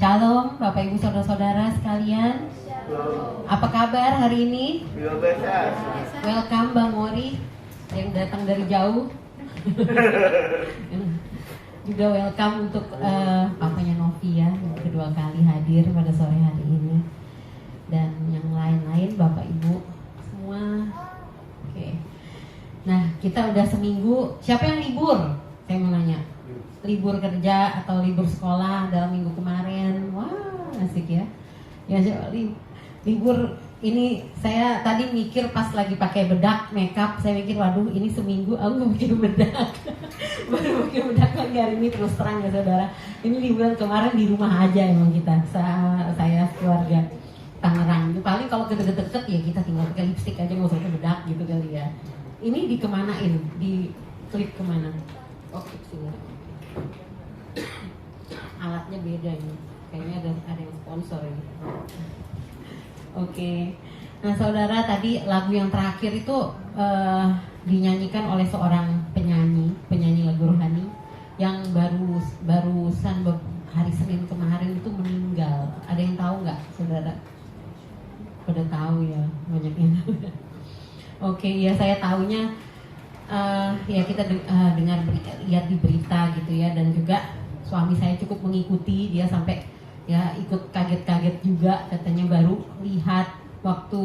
Shalom Bapak Ibu Saudara-saudara sekalian. Apa kabar hari ini? Welcome Bang Mori yang datang dari jauh. Juga welcome untuk papanya Novi ya, yang kedua kali hadir pada sore hari ini. Dan yang lain-lain Bapak Ibu semua. Oke. Nah, kita udah seminggu. Siapa yang libur? Saya mau nanya. Libur kerja atau libur sekolah dalam minggu kemarin? Wah, asik ya. Ya, libur ini saya tadi mikir pas lagi pakai bedak makeup, saya mikir waduh ini seminggu aku gak pakai bedak. Baru pakai bedak lagi hari ini, terus terang ya saudara. Ini liburan kemarin di rumah aja emang kita. Saya keluarga Tangerang. Paling kalau deket-deket ya kita tinggal pakai lipstick aja, nggak usah pakai bedak gitu kali ya. Ini dikemanain? Di klip kemana? Oh, sini. Alatnya beda ini. Kayaknya ada yang sponsor ini. Oke. Nah, saudara, tadi lagu yang terakhir itu dinyanyikan oleh seorang penyanyi lagu rohani yang barusan hari Senin kemarin itu meninggal. Ada yang tahu nggak, saudara? Pada tahu ya, banyak yang tahu. Oke, ya saya tahunya ya kita lihat di berita gitu ya, dan juga suami saya cukup mengikuti, dia sampai ya ikut kaget-kaget juga, katanya baru lihat waktu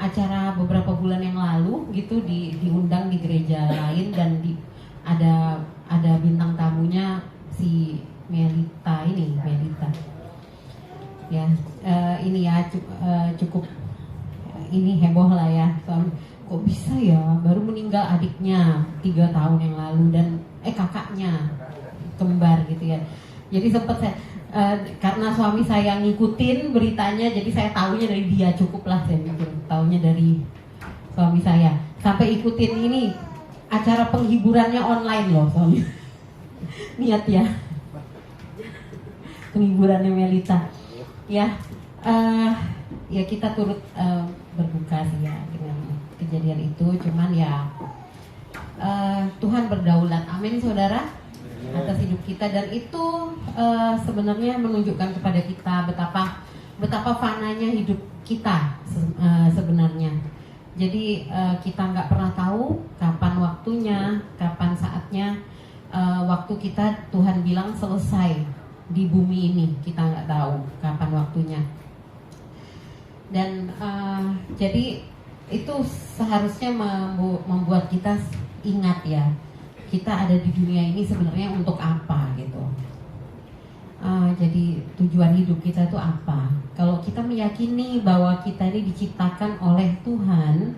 acara beberapa bulan yang lalu gitu diundang di gereja lain, dan ada bintang tamunya si Melita ya, ini ya cukup ini heboh lah ya, kok bisa ya baru meninggal adiknya 3 tahun yang lalu, dan kakaknya kembar gitu ya. Jadi sempat saya karena suami saya ngikutin beritanya, jadi saya tahunya dari dia, cukup lah saya mikir tahunya dari suami saya, sampai ikutin ini acara penghiburannya online loh suami. Niat ya penghiburannya Melita ya. Ya kita turut berduka sih ya dengan kejadian itu, cuman ya Tuhan berdaulat, amin saudara, atas hidup kita. Dan itu sebenarnya menunjukkan kepada kita betapa fananya hidup kita sebenarnya. Jadi kita nggak pernah tahu kapan waktunya, kapan saatnya waktu kita Tuhan bilang selesai di bumi ini, kita nggak tahu kapan waktunya. Dan jadi itu seharusnya membuat kita ingat ya, kita ada di dunia ini sebenarnya untuk apa gitu. Jadi tujuan hidup kita itu apa? Kalau kita meyakini bahwa kita ini diciptakan oleh Tuhan,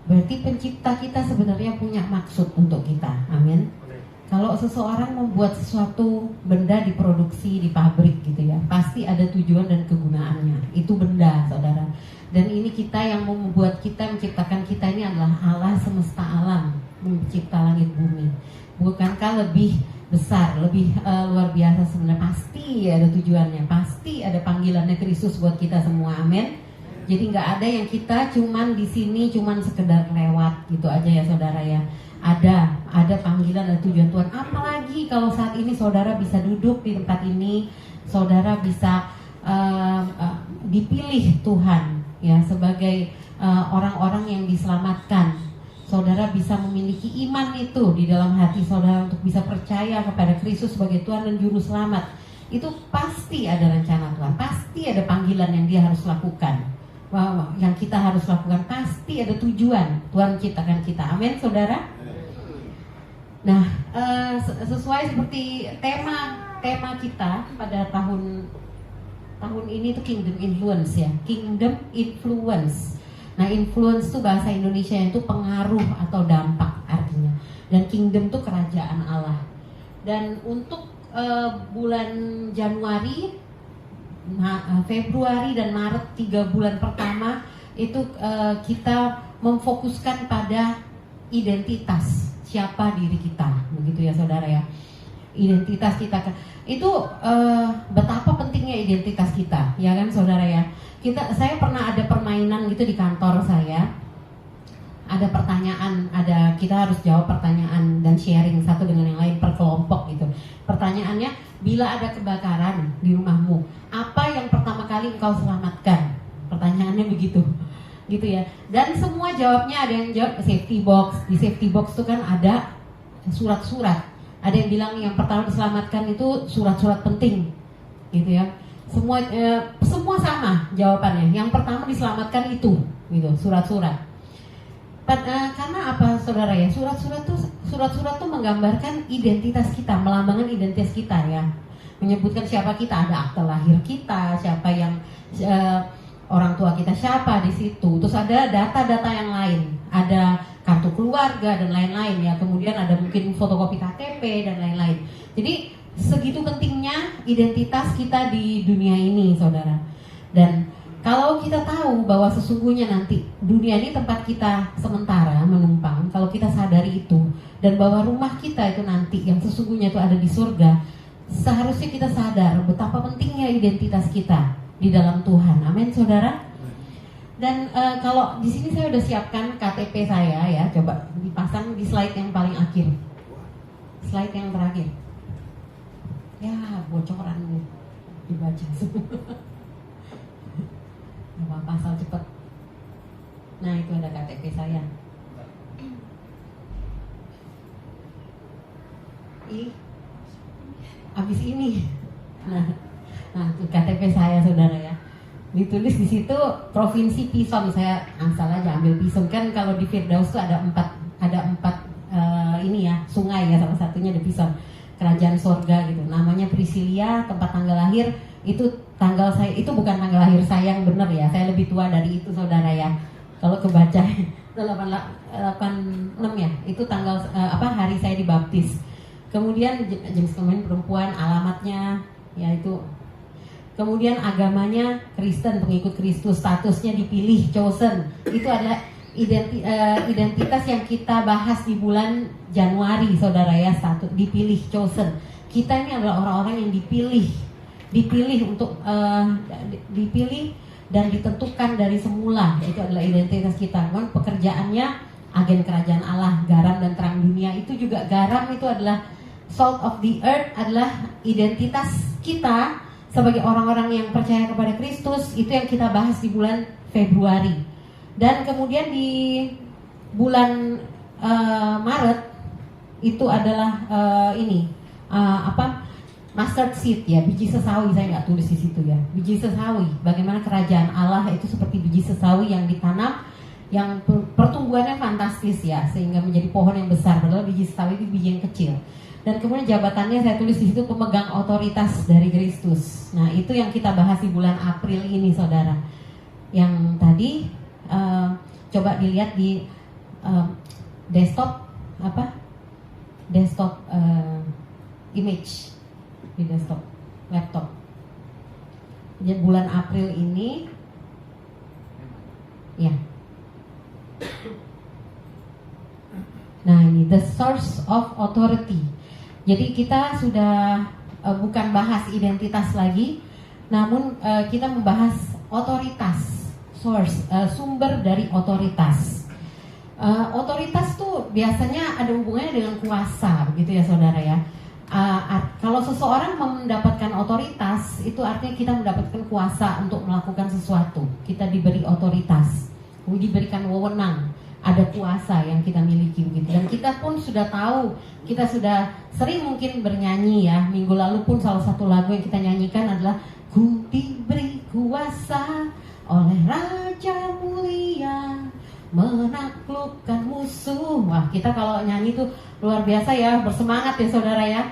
berarti pencipta kita sebenarnya punya maksud untuk kita, amin. Kalau seseorang membuat sesuatu benda diproduksi di pabrik gitu ya, pasti ada tujuan dan kegunaannya. Itu benda, saudara. Dan ini kita yang membuat kita, menciptakan kita ini adalah Allah semesta alam, mencipta langit bumi. Bukankah lebih besar, lebih luar biasa sebenarnya? Pasti ada tujuannya, pasti ada panggilannya Kristus buat kita semua, amin. Jadi nggak ada yang kita cuman di sini cuman sekedar lewat gitu aja ya saudara ya. Ada panggilan dan tujuan Tuhan. Apalagi kalau saat ini saudara bisa duduk di tempat ini, saudara bisa dipilih Tuhan ya sebagai orang-orang yang diselamatkan. Saudara bisa memiliki iman itu di dalam hati saudara untuk bisa percaya kepada Kristus sebagai Tuhan dan Juru Selamat. Itu pasti ada rencana Tuhan, pasti ada panggilan yang dia harus lakukan. Yang kita harus lakukan, pasti ada tujuan Tuhan menciptakan kita, amin saudara. Nah, sesuai seperti tema kita pada tahun ini itu Kingdom Influence ya, Kingdom Influence. Nah, influence itu bahasa Indonesia itu pengaruh atau dampak artinya. Dan Kingdom itu kerajaan Allah. Dan untuk bulan Januari, Februari dan Maret, 3 bulan pertama itu kita memfokuskan pada identitas. Siapa diri kita, begitu ya saudara ya. Identitas kita itu betapa pentingnya identitas kita, ya kan saudara ya. Saya pernah ada permainan gitu di kantor saya. ada pertanyaan, kita harus jawab pertanyaan dan sharing satu dengan yang lain per kelompok gitu. Pertanyaannya, bila ada kebakaran di rumahmu, apa yang pertama kali engkau selamatkan? Pertanyaannya begitu, gitu ya. Dan semua jawabnya, ada yang jawab safety box. Di safety box itu kan ada surat-surat. Ada yang bilang yang pertama diselamatkan itu surat-surat penting, gitu ya. Semua sama jawabannya. Yang pertama diselamatkan itu, gitu, surat-surat. Karena apa, saudara ya? Surat-surat tuh menggambarkan identitas kita, melambangkan identitas kita ya. Menyebutkan siapa kita, ada akte lahir kita, siapa yang orang tua kita siapa di situ. Terus ada data-data yang lain, ada kartu keluarga dan lain-lain ya. Kemudian ada mungkin fotokopi KTP dan lain-lain. Jadi segitu pentingnya identitas kita di dunia ini, saudara. Dan kalau kita tahu bahwa sesungguhnya nanti dunia ini tempat kita sementara menumpang, kalau kita sadari itu, dan bahwa rumah kita itu nanti yang sesungguhnya itu ada di surga, seharusnya kita sadar betapa pentingnya identitas kita di dalam Tuhan. Amin, saudara. Dan kalau di sini saya udah siapkan KTP saya ya, coba dipasang di slide yang paling akhir, slide yang terakhir. Ya, bocoran nih, dibaca semua. Apa asal cepet. Nah, itu ada KTP saya. Abis ini. Nah, itu KTP saya, saudara ya. Ditulis di situ Provinsi Pison. Saya asal aja ambil Pison, kan kalau di Firdaus tuh ada empat ini ya, sungai ya, salah satunya di Pison. Kerajaan Sorga gitu. Namanya Priscilia, tempat tanggal lahir itu tanggal saya, itu bukan tanggal lahir saya yang benar ya. Saya lebih tua dari itu, saudara ya. Kalau kebaca 86 ya. Itu tanggal hari saya dibaptis. Kemudian jenis kelamin perempuan, alamatnya yaitu. Kemudian agamanya Kristen, pengikut Kristus, statusnya dipilih, chosen. Itu adalah identitas yang kita bahas di bulan Januari, saudara ya, status dipilih, chosen. Kita ini adalah orang-orang yang dipilih untuk dipilih dan ditentukan dari semula. Itu adalah identitas kita. Kan pekerjaannya agen kerajaan Allah, garam dan terang dunia. Itu juga garam itu adalah salt of the earth, adalah identitas kita sebagai orang-orang yang percaya kepada Kristus. Itu yang kita bahas di bulan Februari. Dan kemudian di bulan Maret itu adalah mustard seed ya, biji sesawi. Saya nggak tulis di situ ya, biji sesawi. Bagaimana kerajaan Allah itu seperti biji sesawi yang ditanam, yang pertumbuhannya fantastis ya, sehingga menjadi pohon yang besar. Padahal biji sesawi itu biji yang kecil. Dan kemudian jabatannya saya tulis di situ pemegang otoritas dari Kristus. Nah, itu yang kita bahas di bulan April ini, saudara. Yang tadi coba dilihat di desktop image di desktop laptop. Jadi bulan April ini ya. Nah, ini the source of authority. Jadi kita sudah bukan bahas identitas lagi, namun kita membahas otoritas. Sumber dari otoritas. Otoritas tuh biasanya ada hubungannya dengan kuasa, begitu ya, saudara ya. Kalau seseorang mendapatkan otoritas, itu artinya kita mendapatkan kuasa untuk melakukan sesuatu. Kita diberi otoritas, diberikan wewenang, ada kuasa yang kita miliki begitu. Dan kita pun sudah tahu, kita sudah sering mungkin bernyanyi ya. Minggu lalu pun salah satu lagu yang kita nyanyikan adalah Ku diberi kuasa oleh Raja Mulia menaklukkan musuh. Wah, kita kalau nyanyi tuh luar biasa ya, bersemangat ya, saudara ya.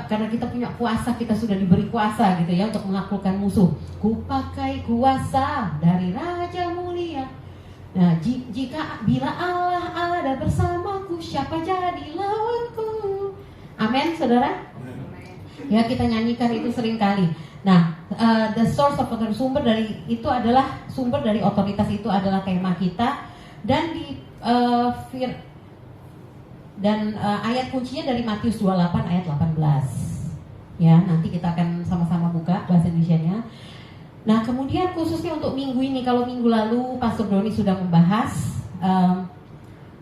Karena kita punya kuasa, kita sudah diberi kuasa gitu ya untuk menaklukkan musuh. Ku pakai kuasa dari Raja Mulia. Nah, bila Allah ada bersamaku, siapa jadi lawanku? Amin, saudara. Ya, kita nyanyikan itu sering kali. Nah, the source of authority, sumber dari otoritas itu adalah tema kita. Dan di ayat kuncinya dari Matius 28 ayat 18. Ya, nanti kita akan sama-sama buka bahasa Indonesianya. Nah, kemudian khususnya untuk minggu ini, kalau minggu lalu Pastor Doni sudah membahas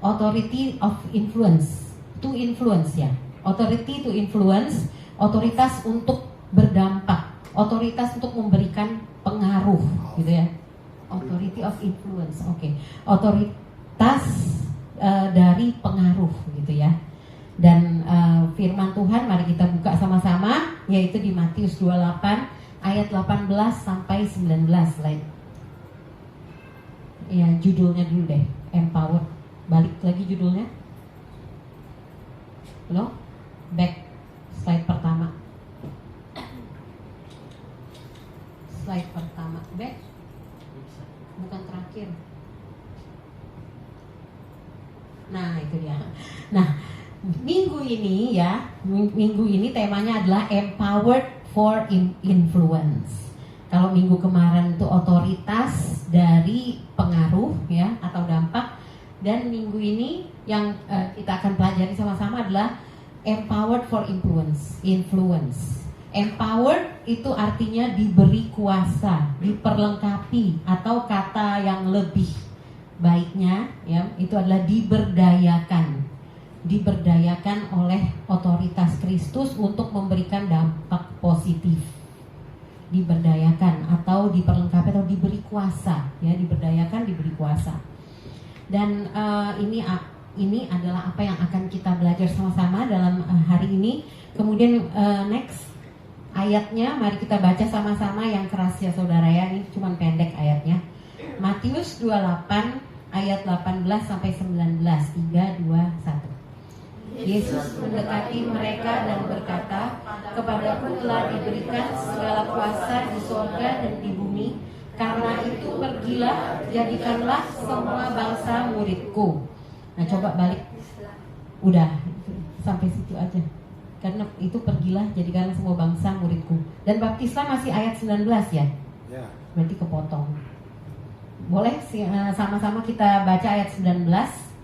authority of influence, to influence ya. Authority to influence, otoritas untuk berdampak, otoritas untuk memberikan pengaruh gitu ya. Authority of influence, oke. Otoritas dari pengaruh gitu ya. Dan firman Tuhan mari kita buka sama-sama, yaitu di Matius 28 ayat 18 sampai 19 slide. Ya, judulnya dulu deh, Empower. Balik lagi judulnya. Lo, back slide pertama. Slide pertama, back. Bukan terakhir. Nah, itu dia. Nah, minggu ini ya, minggu ini temanya adalah Empowered for Influence. Kalau minggu kemarin itu otoritas dari pengaruh ya atau dampak, dan minggu ini yang kita akan pelajari sama-sama adalah Empowered for Influence. Empowered itu artinya diberi kuasa, diperlengkapi, atau kata yang lebih baiknya ya itu adalah diberdayakan oleh otoritas Kristus untuk memberikan dampak positif. Diberdayakan atau diperlengkapi atau diberi kuasa ya, diberdayakan, diberi kuasa. Dan ini adalah apa yang akan kita belajar sama-sama dalam hari ini. Kemudian next ayatnya mari kita baca sama-sama yang keras ya saudara ya, ini cuma pendek ayatnya. Matius 28 ayat 18 sampai 19, 3, 2, 1. Yesus mendekati mereka dan berkata, "Kepadaku telah diberikan segala kuasa di sorga dan di bumi. Karena itu pergilah, jadikanlah semua bangsa muridku." Nah coba balik. Udah, sampai situ aja. Karena itu pergilah, jadikanlah semua bangsa muridku. Dan baptislah masih ayat 19 ya? Ya. Berarti kepotong. Boleh sama-sama kita baca ayat 19,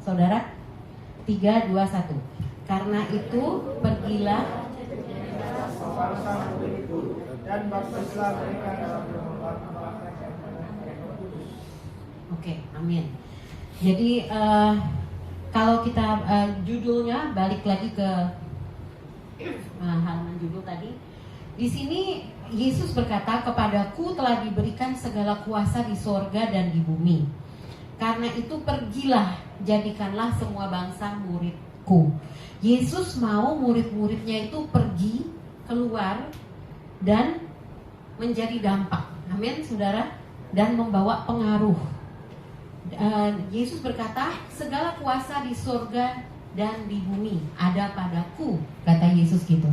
saudara? 3, 2, 1. Karena itu pergilah dan baptislah mereka dalam nama. Oke, amin. Jadi kalau kita judulnya balik lagi ke halaman judul tadi. Di sini Yesus berkata, "Kepadaku telah diberikan segala kuasa di sorga dan di bumi. Karena itu pergilah, jadikanlah semua bangsa muridku." Yesus mau murid-muridnya itu pergi, keluar, dan menjadi dampak. Amin, saudara. Dan membawa pengaruh. Yesus berkata, "Segala kuasa di sorga dan di bumi ada padaku," kata Yesus gitu.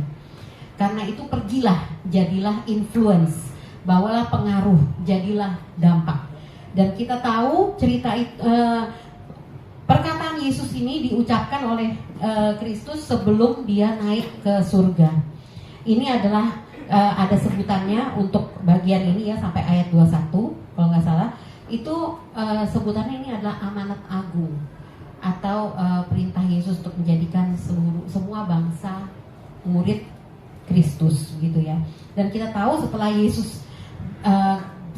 Karena itu pergilah, jadilah influence, bawalah pengaruh, jadilah dampak. Dan kita tahu cerita perkataan Yesus ini diucapkan oleh Kristus sebelum dia naik ke surga. Ini adalah ada sebutannya untuk bagian ini ya, sampai ayat 21 kalau nggak salah. Itu sebutannya ini adalah amanat agung, atau perintah Yesus untuk menjadikan semua bangsa murid Kristus gitu ya. Dan kita tahu setelah Yesus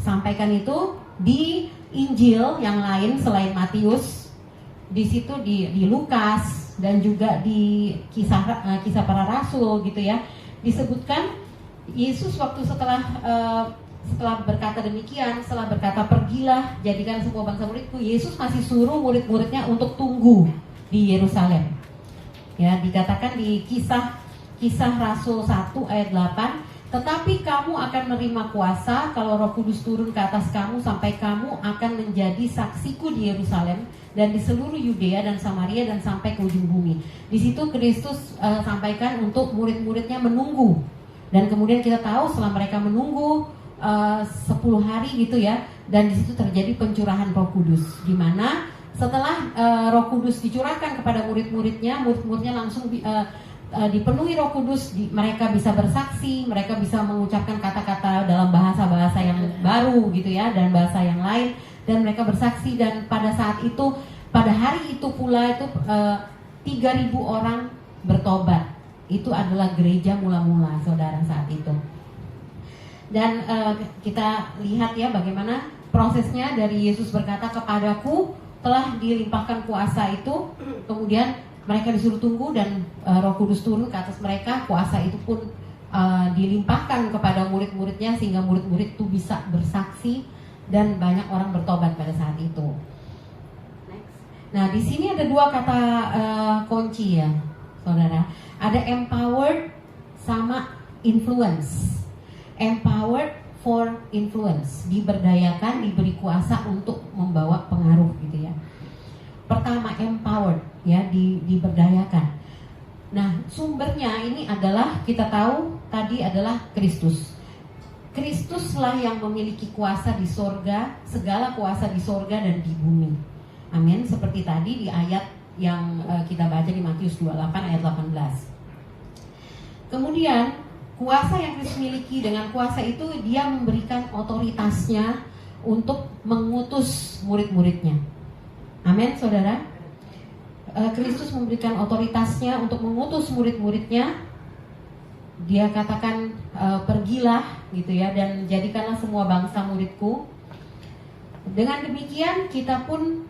sampaikan itu di Injil yang lain selain Matius, di situ di Lukas dan juga di kisah para rasul gitu ya, disebutkan Yesus waktu setelah berkata demikian, setelah berkata pergilah jadikan semua bangsa muridku, Yesus masih suruh murid-muridnya untuk tunggu di Yerusalem. Ya, dikatakan di kisah Rasul 1 ayat 8, "Tetapi kamu akan menerima kuasa kalau Roh Kudus turun ke atas kamu, sampai kamu akan menjadi saksiku di Yerusalem dan di seluruh Yudea dan Samaria dan sampai ke ujung bumi." Di situ Kristus sampaikan untuk murid-muridnya menunggu. Dan kemudian kita tahu setelah mereka menunggu 10 hari gitu ya, dan di situ terjadi pencurahan Roh Kudus, di mana setelah Roh Kudus dicurahkan kepada murid-muridnya langsung dipenuhi Roh Kudus, mereka bisa bersaksi, mereka bisa mengucapkan kata-kata dalam bahasa-bahasa yang baru gitu ya, dan bahasa yang lain, dan mereka bersaksi. Dan pada saat itu, pada hari itu pula itu 3.000 orang bertobat. Itu adalah gereja mula-mula, saudara, saat itu. Dan kita lihat ya bagaimana prosesnya dari Yesus berkata, "Kepadaku telah dilimpahkan kuasa itu, kemudian mereka disuruh tunggu dan Roh Kudus turun ke atas mereka. Kuasa itu pun dilimpahkan kepada murid-muridnya sehingga murid-murid itu bisa bersaksi dan banyak orang bertobat pada saat itu. Nah, di sini ada dua kata kunci ya, saudara. Ada empowered sama influence. Empowered for influence, diberdayakan, diberi kuasa untuk membawa pengaruh gitu ya. Pertama, empowered ya, diberdayakan. Nah, sumbernya ini adalah, kita tahu tadi adalah Kristus. Kristuslah yang memiliki kuasa di sorga, segala kuasa di sorga dan di bumi. Amin. Seperti tadi di ayat yang kita baca di Matius 28 ayat 18. Kemudian kuasa yang Kristus miliki, dengan kuasa itu dia memberikan otoritasnya untuk mengutus murid-muridnya. Amin, saudara. Kristus memberikan otoritasnya untuk mengutus murid-muridnya. Dia katakan pergilah gitu ya, dan jadikanlah semua bangsa muridku. Dengan demikian kita pun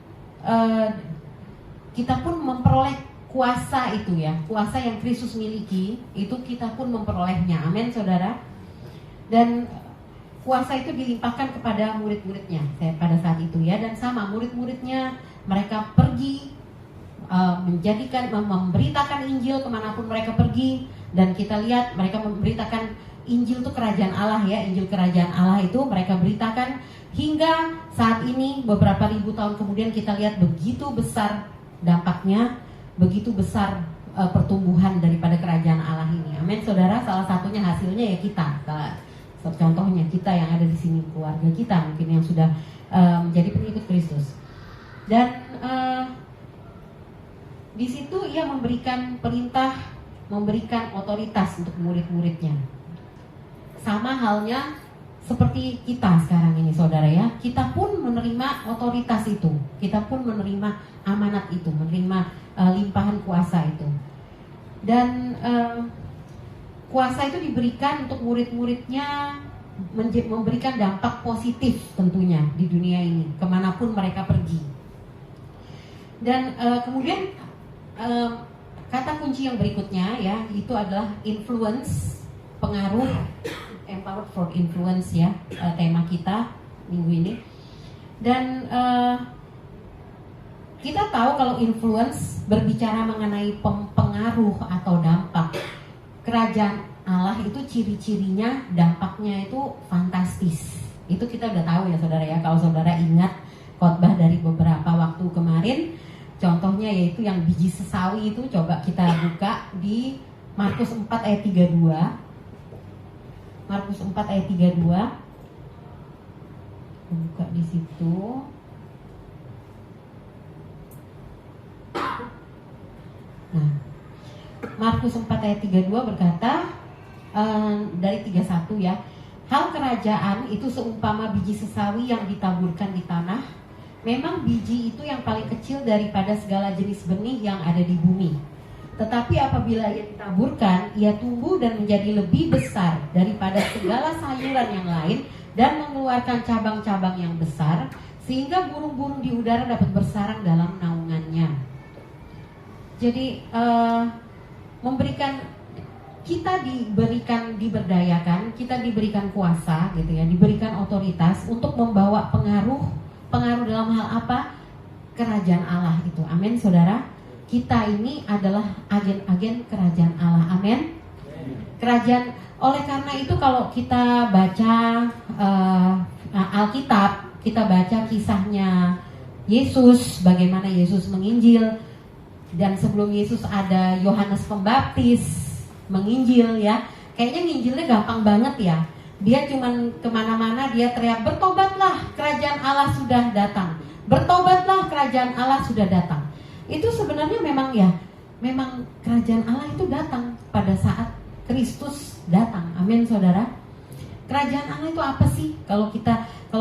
memperoleh kuasa itu ya, kuasa yang Kristus miliki itu kita pun memperolehnya. Amin, saudara. Dan kuasa itu dilimpahkan kepada murid-muridnya pada saat itu ya, dan sama murid-muridnya mereka pergi memberitakan Injil kemanapun mereka pergi. Dan kita lihat mereka memberitakan Injil itu kerajaan Allah ya, Injil kerajaan Allah itu mereka beritakan hingga saat ini beberapa ribu tahun kemudian kita lihat begitu besar dampaknya, begitu besar pertumbuhan daripada kerajaan Allah ini. Amin, saudara. Salah satunya hasilnya ya kita. Contohnya kita yang ada di sini, keluarga kita mungkin yang sudah menjadi pengikut Kristus. Dan di situ ia memberikan perintah, memberikan otoritas untuk murid-muridnya. Sama halnya seperti kita sekarang ini, saudara ya. Kita pun menerima otoritas itu. Kita pun menerima amanat itu, menerima limpahan kuasa itu. Dan kuasa itu diberikan untuk murid-muridnya memberikan dampak positif tentunya di dunia ini, kemanapun mereka pergi. Dan kemudian kata kunci yang berikutnya ya, itu adalah influence, pengaruh, empowered for influence ya, tema kita minggu ini. Dan kita tahu kalau influence berbicara mengenai pengaruh atau dampak. Kerajaan Allah itu ciri-cirinya, dampaknya itu fantastis. Itu kita udah tahu ya saudara ya. Kalau saudara ingat khotbah dari beberapa waktu kemarin, contohnya yaitu yang biji sesawi itu, coba kita buka di Markus 4 ayat 32. Markus 4 ayat 32. Buka di situ. Nah, Markus 4 ayat 32 berkata dari 31 ya. Hal kerajaan itu seumpama biji sesawi yang ditaburkan di tanah. Memang biji itu yang paling kecil daripada segala jenis benih yang ada di bumi. Tetapi apabila ia ditaburkan, ia tumbuh dan menjadi lebih besar daripada segala sayuran yang lain dan mengeluarkan cabang-cabang yang besar, sehingga burung-burung di udara dapat bersarang dalam naungannya. Jadi kita diberdayakan, kita diberikan kuasa gitu ya, diberikan otoritas untuk membawa pengaruh dalam hal apa? Kerajaan Allah itu. Amin, saudara. Kita ini adalah agen-agen kerajaan Allah. Amin. Kerajaan. Oleh karena itu kalau kita baca Alkitab, kita baca kisahnya Yesus, bagaimana Yesus menginjil. Dan sebelum Yesus ada Yohanes Pembaptis menginjil ya. Kayaknya nginjilnya gampang banget ya. Dia cuman kemana-mana dia teriak, bertobatlah kerajaan Allah sudah datang. Bertobatlah kerajaan Allah sudah datang. Itu sebenarnya memang kerajaan Allah itu datang pada saat Kristus datang. Amin, saudara. Kerajaan Allah itu apa sih? Kalau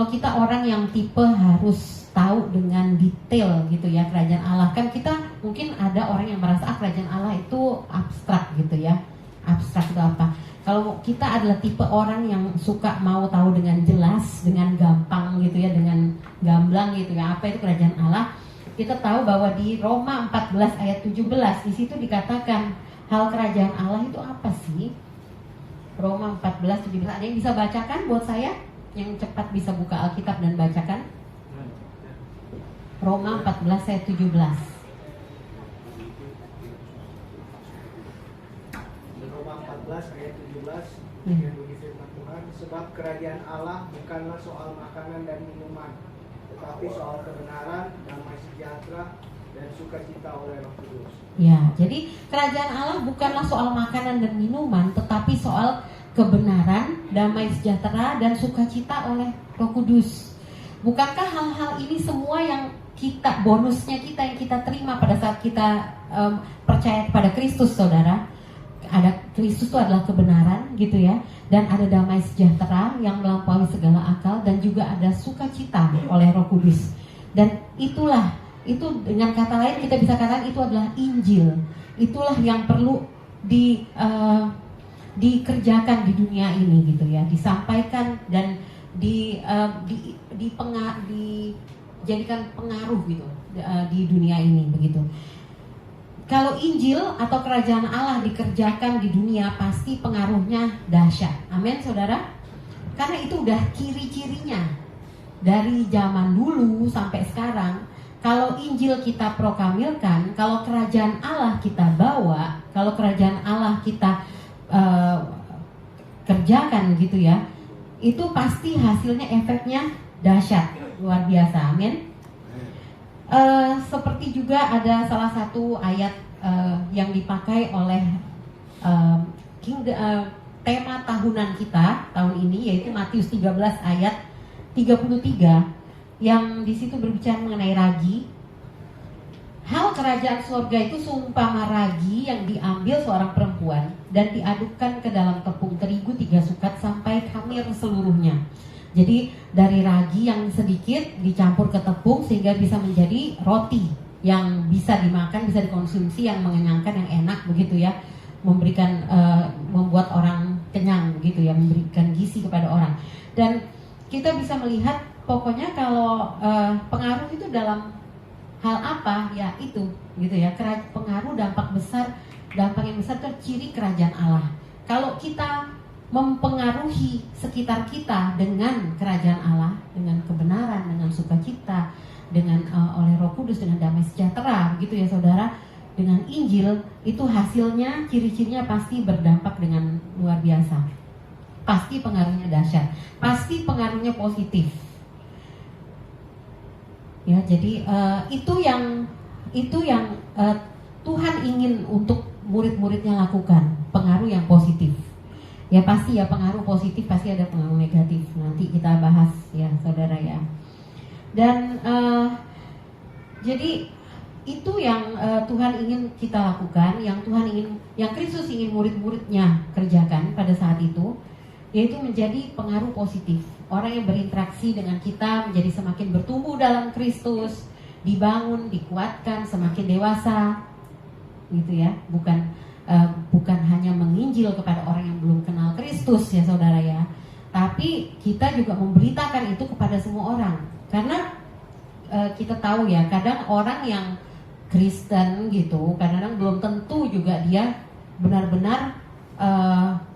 kita orang yang tipe harus tahu dengan detail gitu ya kerajaan Allah. Kan kita mungkin ada orang yang merasa kerajaan Allah itu abstrak gitu ya. Abstrak itu apa? Kalau kita adalah tipe orang yang suka mau tahu dengan jelas, dengan gampang gitu ya, dengan gamblang gitu ya, apa itu kerajaan Allah. Kita tahu bahwa di Roma 14 ayat 17 di situ dikatakan hal kerajaan Allah itu apa sih? Roma 14 17. Ada yang bisa bacakan buat saya? Yang cepat bisa buka Alkitab dan bacakan. Roma 14 ayat 17. Roma 14 ayat 17 yang begini firman Tuhan, sebab kerajaan Allah bukanlah soal makanan dan minuman, tetapi soal kebenaran, damai sejahtera, dan sukacita oleh Roh Kudus. Ya, jadi kerajaan Allah bukanlah soal makanan dan minuman, tetapi soal kebenaran, damai sejahtera, dan sukacita oleh Roh Kudus. Bukankah hal-hal ini semua yang kita, bonusnya kita yang kita terima pada saat kita percaya kepada Kristus, saudara? Ada Kristus itu adalah kebenaran gitu ya, dan ada damai sejahtera yang melampaui segala akal, dan juga ada sukacita oleh Roh Kudus. Dan itulah, itu dengan kata lain kita bisa katakan itu adalah Injil. Itulah yang perlu dikerjakan di dunia ini gitu ya, disampaikan dan dijadikan pengaruh gitu di dunia ini begitu. Kalau Injil atau kerajaan Allah dikerjakan di dunia, pasti pengaruhnya dahsyat. Amin, saudara. Karena itu udah ciri-cirinya dari zaman dulu sampai sekarang. Kalau Injil kita proklamirkan, kalau kerajaan Allah kita bawa, kalau kerajaan Allah kita kerjakan gitu ya, itu pasti hasilnya, efeknya dahsyat, luar biasa. Amin. Seperti juga ada salah satu ayat yang dipakai oleh tema tahunan kita tahun ini, yaitu Matius 13 ayat 33, yang di situ berbicara mengenai ragi. Hal kerajaan surga itu seumpama ragi yang diambil seorang perempuan dan diadukkan ke dalam tepung terigu 3 sukat sampai khamir seluruhnya. Jadi dari ragi yang sedikit dicampur ke tepung sehingga bisa menjadi roti yang bisa dimakan, bisa dikonsumsi, yang mengenyangkan, yang enak begitu ya, memberikan membuat orang kenyang begitu ya, memberikan gizi kepada orang. Dan kita bisa melihat pokoknya kalau pengaruh itu dalam hal apa ya itu gitu ya, pengaruh, dampak yang besar itu ciri kerajaan Allah. Kalau kita mempengaruhi sekitar kita dengan kerajaan Allah, dengan kebenaran, dengan sukacita, dengan oleh Roh Kudus, dengan damai sejahtera, gitu ya saudara, dengan Injil, itu hasilnya, ciri-cirinya pasti berdampak dengan luar biasa. Pasti pengaruhnya dahsyat, pasti pengaruhnya positif. Ya, jadi itu yang Tuhan ingin untuk murid-muridnya lakukan, pengaruh yang positif. Ya pasti ya, pengaruh positif pasti ada pengaruh negatif. Nanti kita bahas ya saudara ya. Dan jadi itu yang Tuhan ingin kita lakukan, yang Kristus ingin murid-muridnya kerjakan pada saat itu, yaitu menjadi pengaruh positif. Orang yang berinteraksi dengan kita menjadi semakin bertumbuh dalam Kristus, dibangun, dikuatkan, semakin dewasa, gitu ya. Bukan hanya menginjil kepada orang yang belum kenal Kristus ya saudara ya, tapi kita juga memberitakan itu kepada semua orang. Karena kita tahu ya, kadang orang yang Kristen gitu, kadang-kadang belum tentu juga dia benar-benar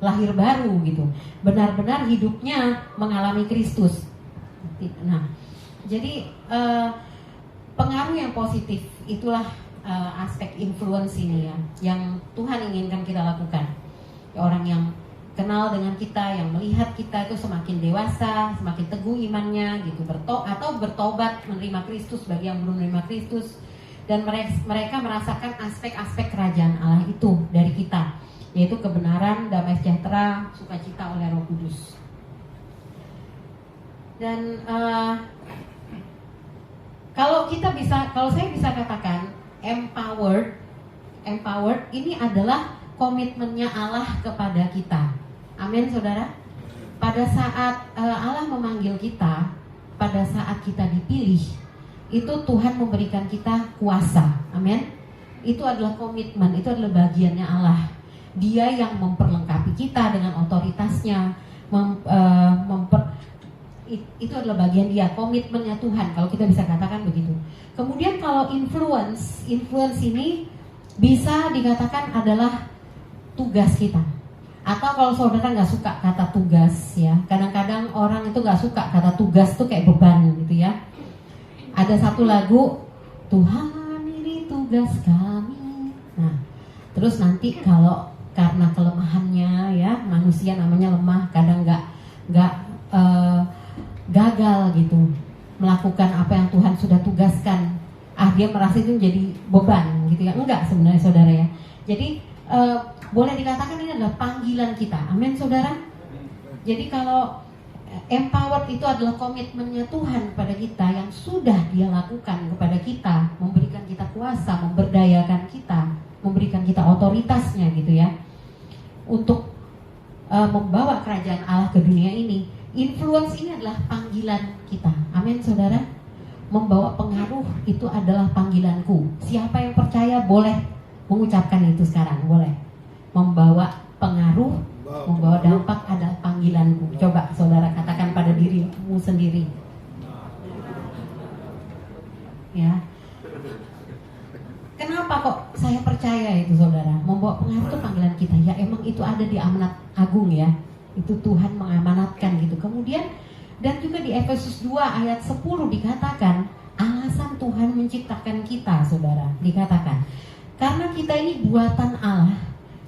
lahir baru gitu, benar-benar hidupnya mengalami Kristus. Nah, jadi pengaruh yang positif itulah aspek influence ini ya, yang Tuhan inginkan kita lakukan. Orang yang kenal dengan kita, yang melihat kita itu semakin dewasa, semakin teguh imannya gitu, atau bertobat menerima Kristus bagi yang belum menerima Kristus, dan mereka merasakan aspek-aspek kerajaan Allah itu dari kita, yaitu kebenaran, damai sejahtera, sukacita oleh Roh Kudus. Dan kalau saya bisa katakan empowered ini adalah komitmennya Allah kepada kita. Amin saudara. Pada saat Allah memanggil kita, pada saat kita dipilih, itu Tuhan memberikan kita kuasa. Amin. Itu adalah komitmen, itu adalah bagiannya Allah. Dia yang memperlengkapi kita dengan otoritasnya, Itu adalah bagian dia, komitmennya Tuhan, kalau kita bisa katakan begitu. Kemudian kalau influence ini bisa dikatakan adalah tugas kita. Atau kalau saudara nggak suka kata tugas ya, kadang-kadang orang itu nggak suka kata tugas tuh kayak beban gitu ya. Ada satu lagu, Tuhan ini tugas kami. Nah, terus nanti kalau karena kelemahannya ya, manusia namanya lemah, kadang nggak gagal gitu melakukan apa yang Tuhan sudah tugaskan. Dia merasa itu menjadi beban gitu ya. Enggak sebenarnya saudara ya. Jadi boleh dikatakan ini adalah panggilan kita. Amin saudara. Jadi kalau empowered itu adalah komitmennya Tuhan kepada kita yang sudah Dia lakukan kepada kita, memberikan kita kuasa, memberdayakan kita, memberikan kita otoritasnya gitu ya, untuk membawa kerajaan Allah ke dunia ini. Influence ini adalah panggilan kita. Amin saudara. Membawa pengaruh itu adalah panggilanku. Siapa yang percaya boleh mengucapkan itu sekarang, boleh. Membawa pengaruh, membawa dampak adalah panggilanku. Coba saudara katakan pada dirimu sendiri. Ya. Kenapa kok saya percaya itu saudara? Membawa pengaruh itu panggilan kita. Ya emang itu ada di amanat agung ya. Itu Tuhan mengamanatkan gitu. Kemudian dan juga di Efesus 2 ayat 10 dikatakan alasan Tuhan menciptakan kita saudara. Dikatakan karena kita ini buatan Allah,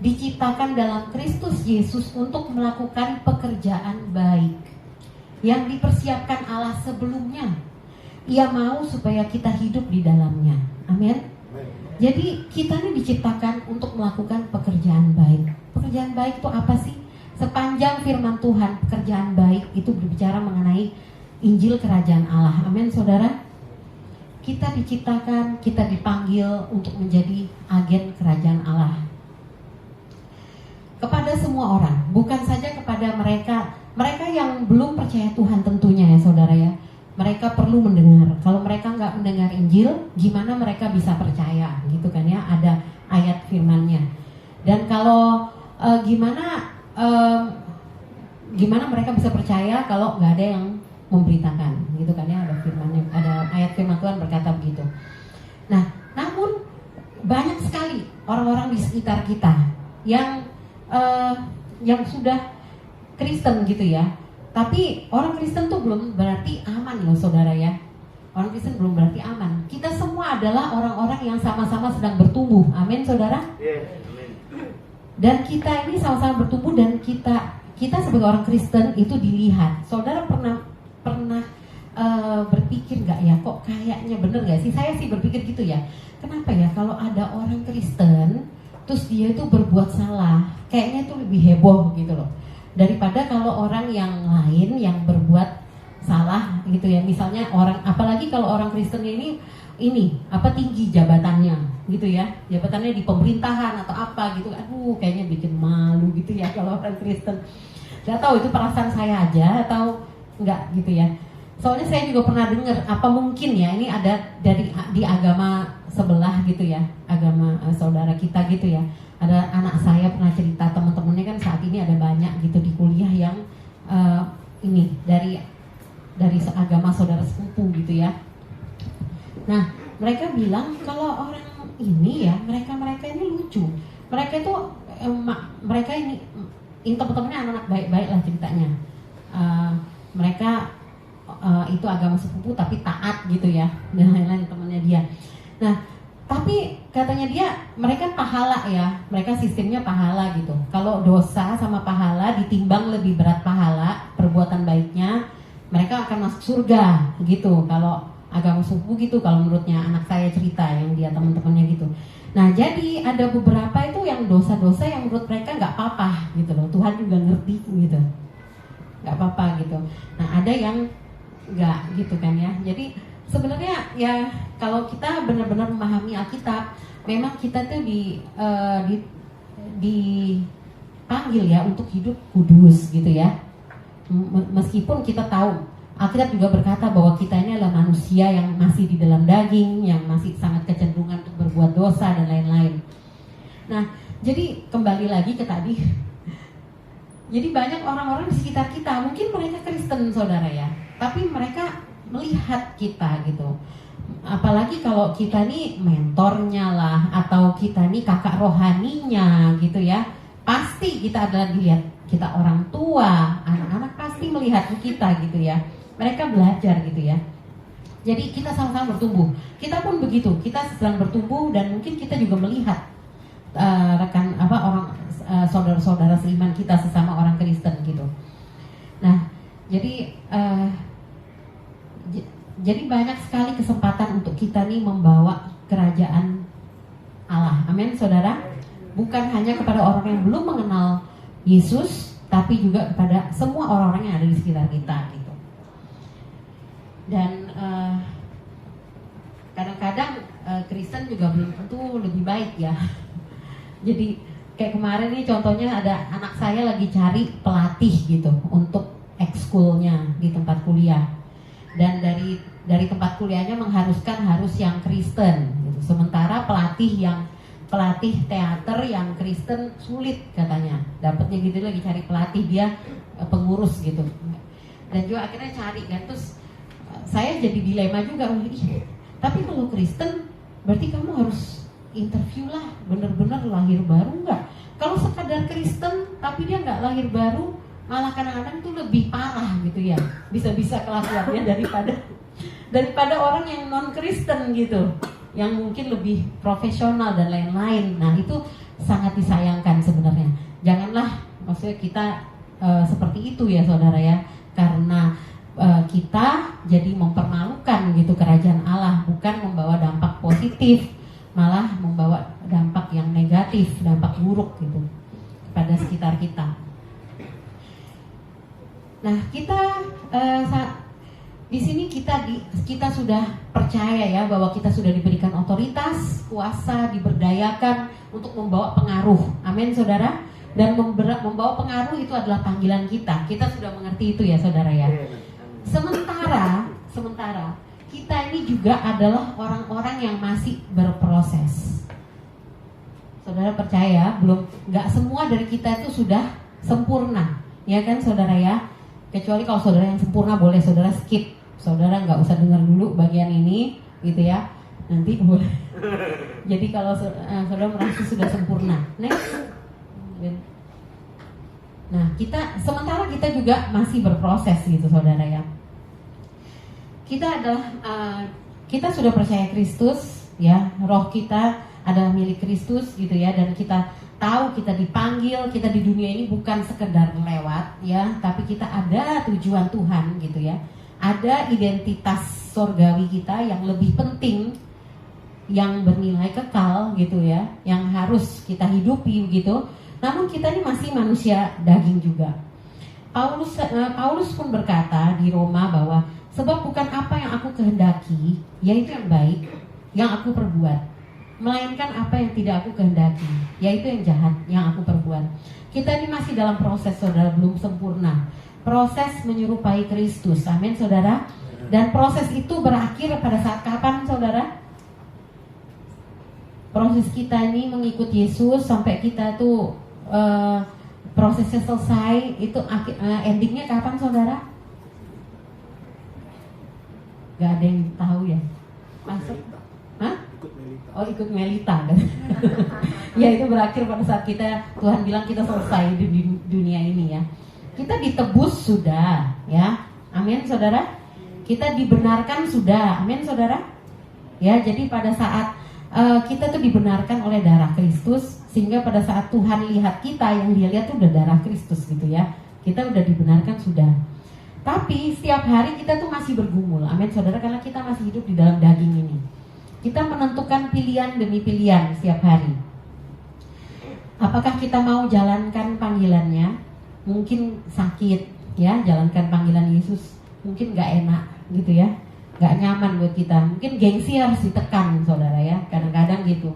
diciptakan dalam Kristus Yesus untuk melakukan pekerjaan baik yang dipersiapkan Allah sebelumnya. Ia mau supaya kita hidup di dalamnya. Amin. Jadi kita ini diciptakan untuk melakukan pekerjaan baik. Pekerjaan baik itu apa sih? Sepanjang firman Tuhan, pekerjaan baik itu berbicara mengenai Injil Kerajaan Allah. Amin saudara. Kita diciptakan, kita dipanggil untuk menjadi agen Kerajaan Allah. Kepada semua orang, bukan saja kepada mereka yang belum percaya Tuhan tentunya ya saudara ya. Mereka perlu mendengar. Kalau mereka nggak mendengar Injil, gimana mereka bisa percaya gitu kan ya? Ada ayat firman-Nya. Dan kalau gimana mereka bisa percaya kalau nggak ada yang memberitakan gitu kan ya? Ada firman-Nya, ada ayat firman Tuhan berkata begitu. Nah, namun banyak sekali orang-orang di sekitar kita yang sudah Kristen gitu ya. Tapi orang Kristen tuh belum berarti aman loh saudara ya. Orang Kristen belum berarti aman. Kita semua adalah orang-orang yang sama-sama sedang bertumbuh. Amin saudara. Dan kita ini sama-sama bertumbuh dan kita sebagai orang Kristen itu dilihat. Saudara pernah berpikir nggak ya, kok kayaknya bener nggak sih? Saya sih berpikir gitu ya. Kenapa ya kalau ada orang Kristen terus dia itu berbuat salah, kayaknya itu lebih heboh gitu loh, daripada kalau orang yang lain yang berbuat salah gitu ya. Misalnya apalagi kalau orang Kristen ini tinggi jabatannya gitu ya, jabatannya di pemerintahan atau apa gitu. Aduh kayaknya bikin malu gitu ya kalau orang Kristen. Gak tahu itu perasaan saya aja atau enggak gitu ya. Soalnya saya juga pernah dengar, apa mungkin ya ini ada di agama sebelah gitu ya, agama saudara kita gitu ya. Ada anak saya pernah cerita, teman-temannya kan saat ini ada banyak gitu di kuliah yang dari agama saudara sepupu gitu ya. Nah, mereka bilang kalau orang ini ya, mereka ini lucu. Mereka itu teman-temannya anak-anak baik-baik lah ceritanya. Mereka itu agama sepupu tapi taat gitu ya, dan lain-lain temannya dia. Nah, tapi katanya dia mereka pahala ya, mereka sistemnya pahala gitu. Kalau dosa sama pahala ditimbang lebih berat pahala perbuatan baiknya, mereka akan masuk surga gitu. Kalau agama sepupu gitu, kalau menurutnya anak saya cerita yang dia teman-temannya gitu. Nah jadi ada beberapa itu yang dosa-dosa yang menurut mereka nggak apa-apa gitu loh. Tuhan juga ngerti gitu, nggak apa-apa gitu. Nah ada yang nggak gitu kan ya. Jadi sebenarnya ya kalau kita benar-benar memahami Alkitab, memang kita tuh dipanggil ya untuk hidup kudus gitu ya. Meskipun kita tahu Alkitab juga berkata bahwa kita ini adalah manusia yang masih di dalam daging, yang masih sangat kecenderungan untuk berbuat dosa dan lain-lain. Nah, jadi kembali lagi ke tadi. Jadi banyak orang-orang di sekitar kita, mungkin mereka Kristen saudara ya. tapi mereka melihat kita gitu. Apalagi kalau kita nih mentornya lah, atau kita nih kakak rohaninya gitu ya, pasti kita adalah dilihat, kita orang tua, anak-anak pasti melihat kita gitu ya. Mereka belajar gitu ya. Jadi kita sama-sama bertumbuh. Kita pun begitu, kita sedang bertumbuh dan mungkin kita juga melihat saudara-saudara seiman kita sesama orang Kristen gitu. Nah, jadi banyak sekali kesempatan untuk kita nih membawa kerajaan Allah. Amin, saudara. Bukan hanya kepada orang yang belum mengenal Yesus, tapi juga kepada semua orang-orang yang ada di sekitar kita gitu. Dan kadang-kadang Kristen juga belum tentu lebih baik ya. Jadi kayak kemarin nih contohnya ada anak saya lagi cari pelatih gitu untuk ekskulnya di tempat kuliah. Dan dari tempat kuliahnya mengharuskan harus yang Kristen gitu. Sementara pelatih teater yang Kristen sulit katanya dapatnya gitu, lagi cari pelatih, dia pengurus gitu. Dan juga akhirnya cari kan, terus saya jadi dilema juga. Tapi kalau Kristen berarti kamu harus interview lah, benar-benar lahir baru nggak? Kalau sekadar Kristen tapi dia nggak lahir baru, malah kadang-kadang tuh lebih parah gitu ya, bisa-bisa kelakuannya daripada orang yang non Kristen gitu, yang mungkin lebih profesional dan lain-lain. Nah itu sangat disayangkan sebenarnya. Janganlah maksudnya kita seperti itu ya saudara ya, karena kita jadi mempermalukan gitu kerajaan Allah, bukan membawa dampak positif, malah membawa dampak yang negatif, dampak buruk gitu pada sekitar kita. Nah kita di sini kita sudah percaya ya bahwa kita sudah diberikan otoritas, kuasa, diberdayakan untuk membawa pengaruh. Amin saudara. Dan membawa pengaruh itu adalah panggilan kita. Kita sudah mengerti itu ya saudara ya. Sementara kita ini juga adalah orang-orang yang masih berproses. Saudara percaya nggak semua dari kita itu sudah sempurna, ya kan saudara ya. Kecuali kalau saudara yang sempurna boleh saudara skip, saudara nggak usah dengar dulu bagian ini gitu ya, nanti boleh. Jadi kalau saudara merasa sudah sempurna, next. Nah sementara kita juga masih berproses gitu saudara ya. Kita sudah percaya Kristus ya, roh kita adalah milik Kristus gitu ya, dan kita tahu kita dipanggil, kita di dunia ini bukan sekedar lewat ya, tapi kita ada tujuan Tuhan gitu ya. Ada identitas sorgawi kita yang lebih penting, yang bernilai kekal gitu ya, yang harus kita hidupi gitu. Namun kita ini masih manusia daging juga. Paulus pun berkata di Roma bahwa sebab bukan apa yang aku kehendaki, yaitu yang baik, yang aku perbuat, melainkan apa yang tidak aku kehendaki, yaitu yang jahat yang aku perbuat. Kita ini masih dalam proses saudara, belum sempurna. Proses menyerupai Kristus, amin saudara. Dan proses itu berakhir pada saat kapan saudara? Proses kita ini mengikut Yesus sampai kita tuh prosesnya selesai, itu endingnya kapan saudara? Gak ada yang tahu ya? Masuk? Hah? Ikut Melita kan? Ya itu berakhir pada saat Tuhan bilang kita selesai di dunia ini ya. Kita ditebus sudah ya, amin saudara. Kita dibenarkan sudah, amin saudara. Ya jadi pada saat kita tuh dibenarkan oleh darah Kristus, sehingga pada saat Tuhan lihat kita, yang dia lihat tuh udah darah Kristus gitu ya. Kita udah dibenarkan sudah. Tapi setiap hari kita tuh masih bergumul, amin saudara, karena kita masih hidup di dalam daging ini. Kita menentukan pilihan demi pilihan setiap hari. Apakah kita mau jalankan panggilannya? Mungkin sakit ya, jalankan panggilan Yesus mungkin gak enak gitu ya, gak nyaman buat kita. Mungkin gengsi harus ditekan saudara ya, kadang-kadang gitu.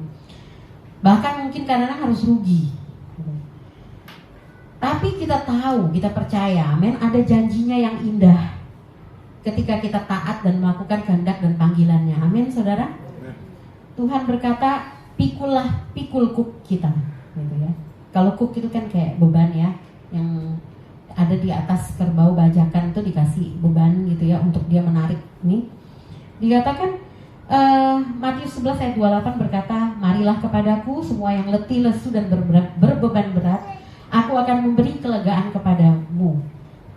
Bahkan mungkin kadang-kadang harus rugi. Tapi kita tahu, kita percaya, amin, ada janjinya yang indah ketika kita taat dan melakukan kehendak dan panggilannya, amin saudara. Tuhan berkata, pikul kuk kita gitu ya. Kalau kuk itu kan kayak beban ya, yang ada di atas kerbau bajakan itu dikasih beban gitu ya untuk dia menarik nih. Dikatakan Matius 11 ayat 28 berkata, marilah kepadaku semua yang letih, lesu dan berbeban berat, aku akan memberi kelegaan kepadamu.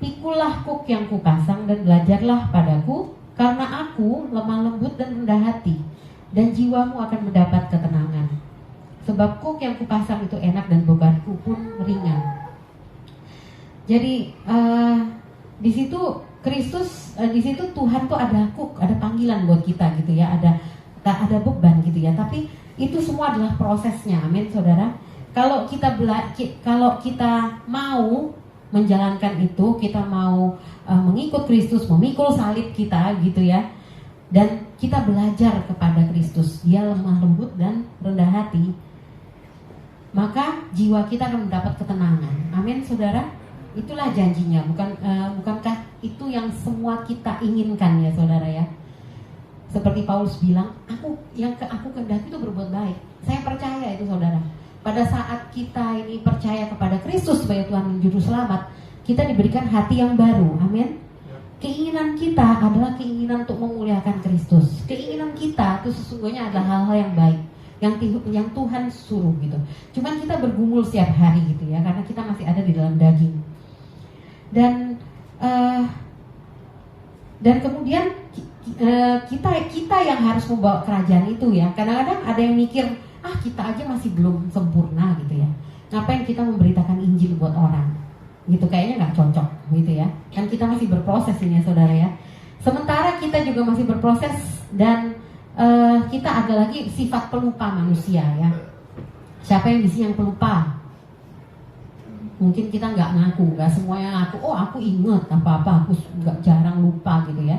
Pikulah kuk yang kupasang dan belajarlah padaku, karena aku lemah lembut dan rendah hati, dan jiwamu akan mendapat ketenangan. Sebab kuk yang kupasang itu enak dan bebanku pun ringan. Jadi di situ Kristus, di situ Tuhan tuh ada kuk, ada panggilan buat kita gitu ya, ada beban gitu ya. Tapi itu semua adalah prosesnya, amin saudara. Kalau kita mau menjalankan itu, kita mau mengikut Kristus, memikul salib kita gitu ya, dan kita belajar kepada Kristus, dia lemah lembut dan rendah hati, maka jiwa kita akan mendapat ketenangan, amin saudara. Itulah janjinya, bukankah itu yang semua kita inginkan ya saudara ya? Seperti Paulus bilang, aku kehendaki itu berbuat baik. Saya percaya itu saudara. Pada saat kita ini percaya kepada Kristus sebagai Tuhan dan Juru Selamat, kita diberikan hati yang baru, amin. Keinginan kita adalah keinginan untuk memuliakan Kristus. Keinginan kita itu sesungguhnya adalah hal-hal yang baik, yang Tuhan suruh gitu. Cuman kita bergumul setiap hari gitu ya, karena kita masih ada di dalam daging. Dan kemudian kita yang harus membawa kerajaan itu ya. Kadang-kadang ada yang mikir, kita aja masih belum sempurna gitu ya, ngapain kita memberitakan Injil buat orang gitu, kayaknya nggak cocok gitu ya. Kan kita masih berproses ini ya saudara ya. Sementara kita juga masih berproses, dan kita ada lagi sifat pelupa manusia ya. Siapa yang di sini yang pelupa? Mungkin kita nggak ngaku, nggak semuanya ngaku, aku ingat apa-apa, aku nggak, jarang lupa gitu ya.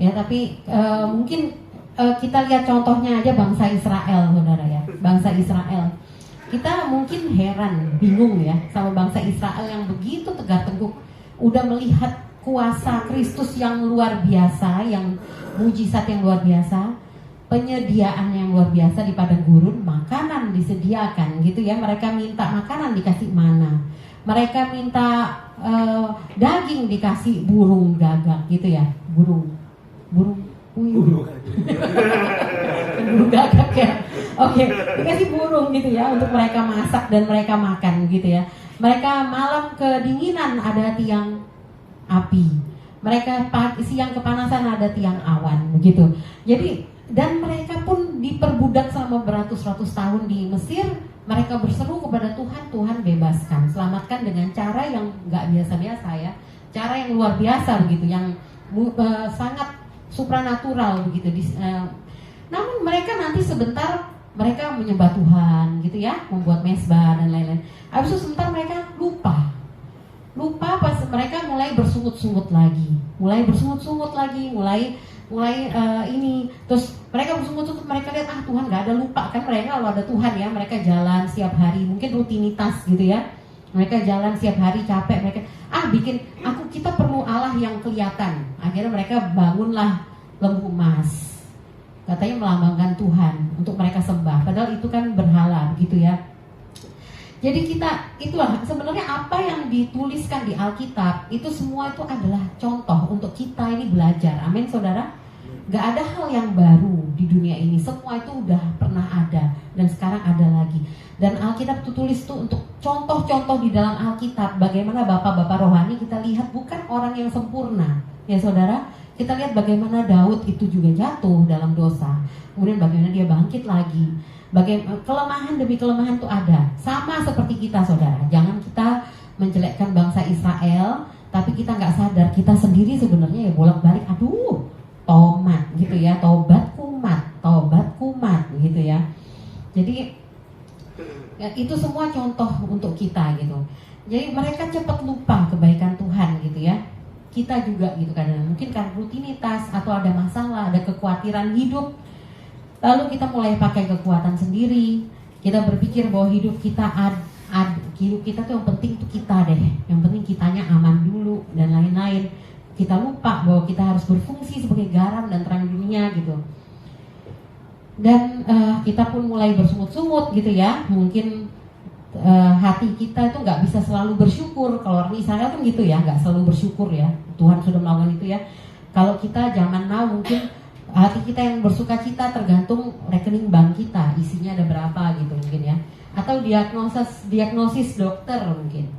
Ya tapi mungkin kita lihat contohnya aja bangsa Israel saudara ya. Bangsa Israel, kita mungkin heran, bingung ya sama bangsa Israel yang begitu tegak tengkuk, udah melihat kuasa Kristus yang luar biasa, yang mujizat yang luar biasa, penyediaan yang luar biasa di padang gurun, makanan disediakan gitu ya. Mereka minta makanan dikasih mana, mereka minta daging dikasih burung gagak gitu ya, burung puyuh, burung gagak ya. Oke, dikasih burung gitu ya untuk mereka masak dan mereka makan gitu ya. Mereka malam kedinginan ada tiang api, mereka siang kepanasan ada tiang awan begitu. Jadi dan mereka pun diperbudak selama beratus-ratus tahun di Mesir. Mereka berseru kepada Tuhan, Tuhan bebaskan, selamatkan dengan cara yang nggak biasa-biasa ya, cara yang luar biasa begitu, yang sangat supranatural begitu. Namun mereka nanti sebentar mereka menyembah Tuhan gitu ya, membuat mesbah dan lain-lain. Habis itu sebentar mereka lupa pas mereka mulai bersungut-sungut lagi, mulai ini, terus mereka bersungut-sungut, mereka lihat Tuhan nggak ada, lupa kan mereka kalau ada Tuhan ya, mereka jalan setiap hari, mungkin rutinitas gitu ya, mereka jalan setiap hari capek, mereka kita perlu Allah yang kelihatan. Akhirnya mereka bangunlah lembu emas, katanya melambangkan Tuhan untuk mereka sembah, padahal itu kan berhala gitu ya. Jadi itulah sebenarnya apa yang dituliskan di Alkitab itu semua itu adalah contoh untuk kita ini belajar. Amin saudara. Gak ada hal yang baru di dunia ini, semua itu udah pernah ada dan sekarang ada lagi. Dan Alkitab itu tulis tuh untuk contoh-contoh di dalam Alkitab, bagaimana bapak-bapak rohani kita lihat bukan orang yang sempurna ya saudara. Kita lihat bagaimana Daud itu juga jatuh dalam dosa, kemudian bagaimana dia bangkit lagi. Kelemahan demi kelemahan itu ada, sama seperti kita saudara. Jangan kita menjelekkan bangsa Israel, tapi kita nggak sadar kita sendiri sebenarnya ya bolak-balik, tomat gitu ya, tobat kumat gitu ya. Jadi ya, itu semua contoh untuk kita gitu. Jadi mereka cepat lupa kebaikan Tuhan gitu ya. Kita juga gitu kadang, mungkin karena rutinitas atau ada masalah, ada kekhawatiran hidup. Lalu kita mulai pakai kekuatan sendiri. Kita berpikir bahwa hidup kita hidup kita tuh yang penting tuh kita deh, yang penting kitanya aman dulu dan lain-lain. Kita lupa bahwa kita harus berfungsi sebagai garam dan terang dunia gitu. Dan kita pun mulai bersungut-sungut gitu ya. Mungkin hati kita itu nggak bisa selalu bersyukur. Kalau orang Israel kan gitu ya, nggak selalu bersyukur ya. Tuhan sudah melakukan itu ya. Kalau kita zaman now mungkin hati kita yang bersuka cita tergantung rekening bank kita isinya ada berapa gitu mungkin ya. Atau diagnosis dokter mungkin.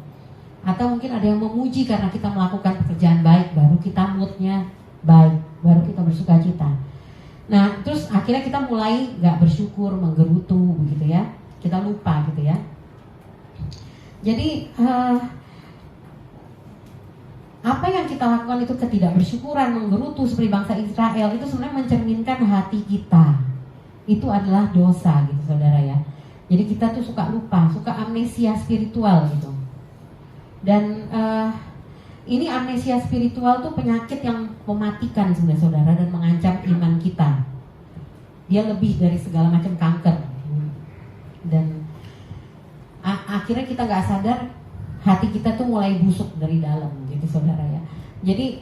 Atau mungkin ada yang memuji karena kita melakukan pekerjaan baik, baru kita moodnya baik, baru kita bersuka cita. Nah terus akhirnya kita mulai nggak bersyukur, menggerutu begitu ya. Kita lupa gitu ya. Jadi apa yang kita lakukan itu ketidakbersyukuran, menggerutu seperti bangsa Israel itu sebenarnya mencerminkan hati kita. Itu adalah dosa gitu saudara ya. Jadi kita tuh suka lupa, suka amnesia spiritual gitu. Dan ini amnesia spiritual tuh penyakit yang mematikan sebenarnya saudara dan mengancam iman kita. Dia lebih dari segala macam kanker. Dan akhirnya kita nggak sadar hati kita tuh mulai busuk dari dalam gitu saudara ya. Jadi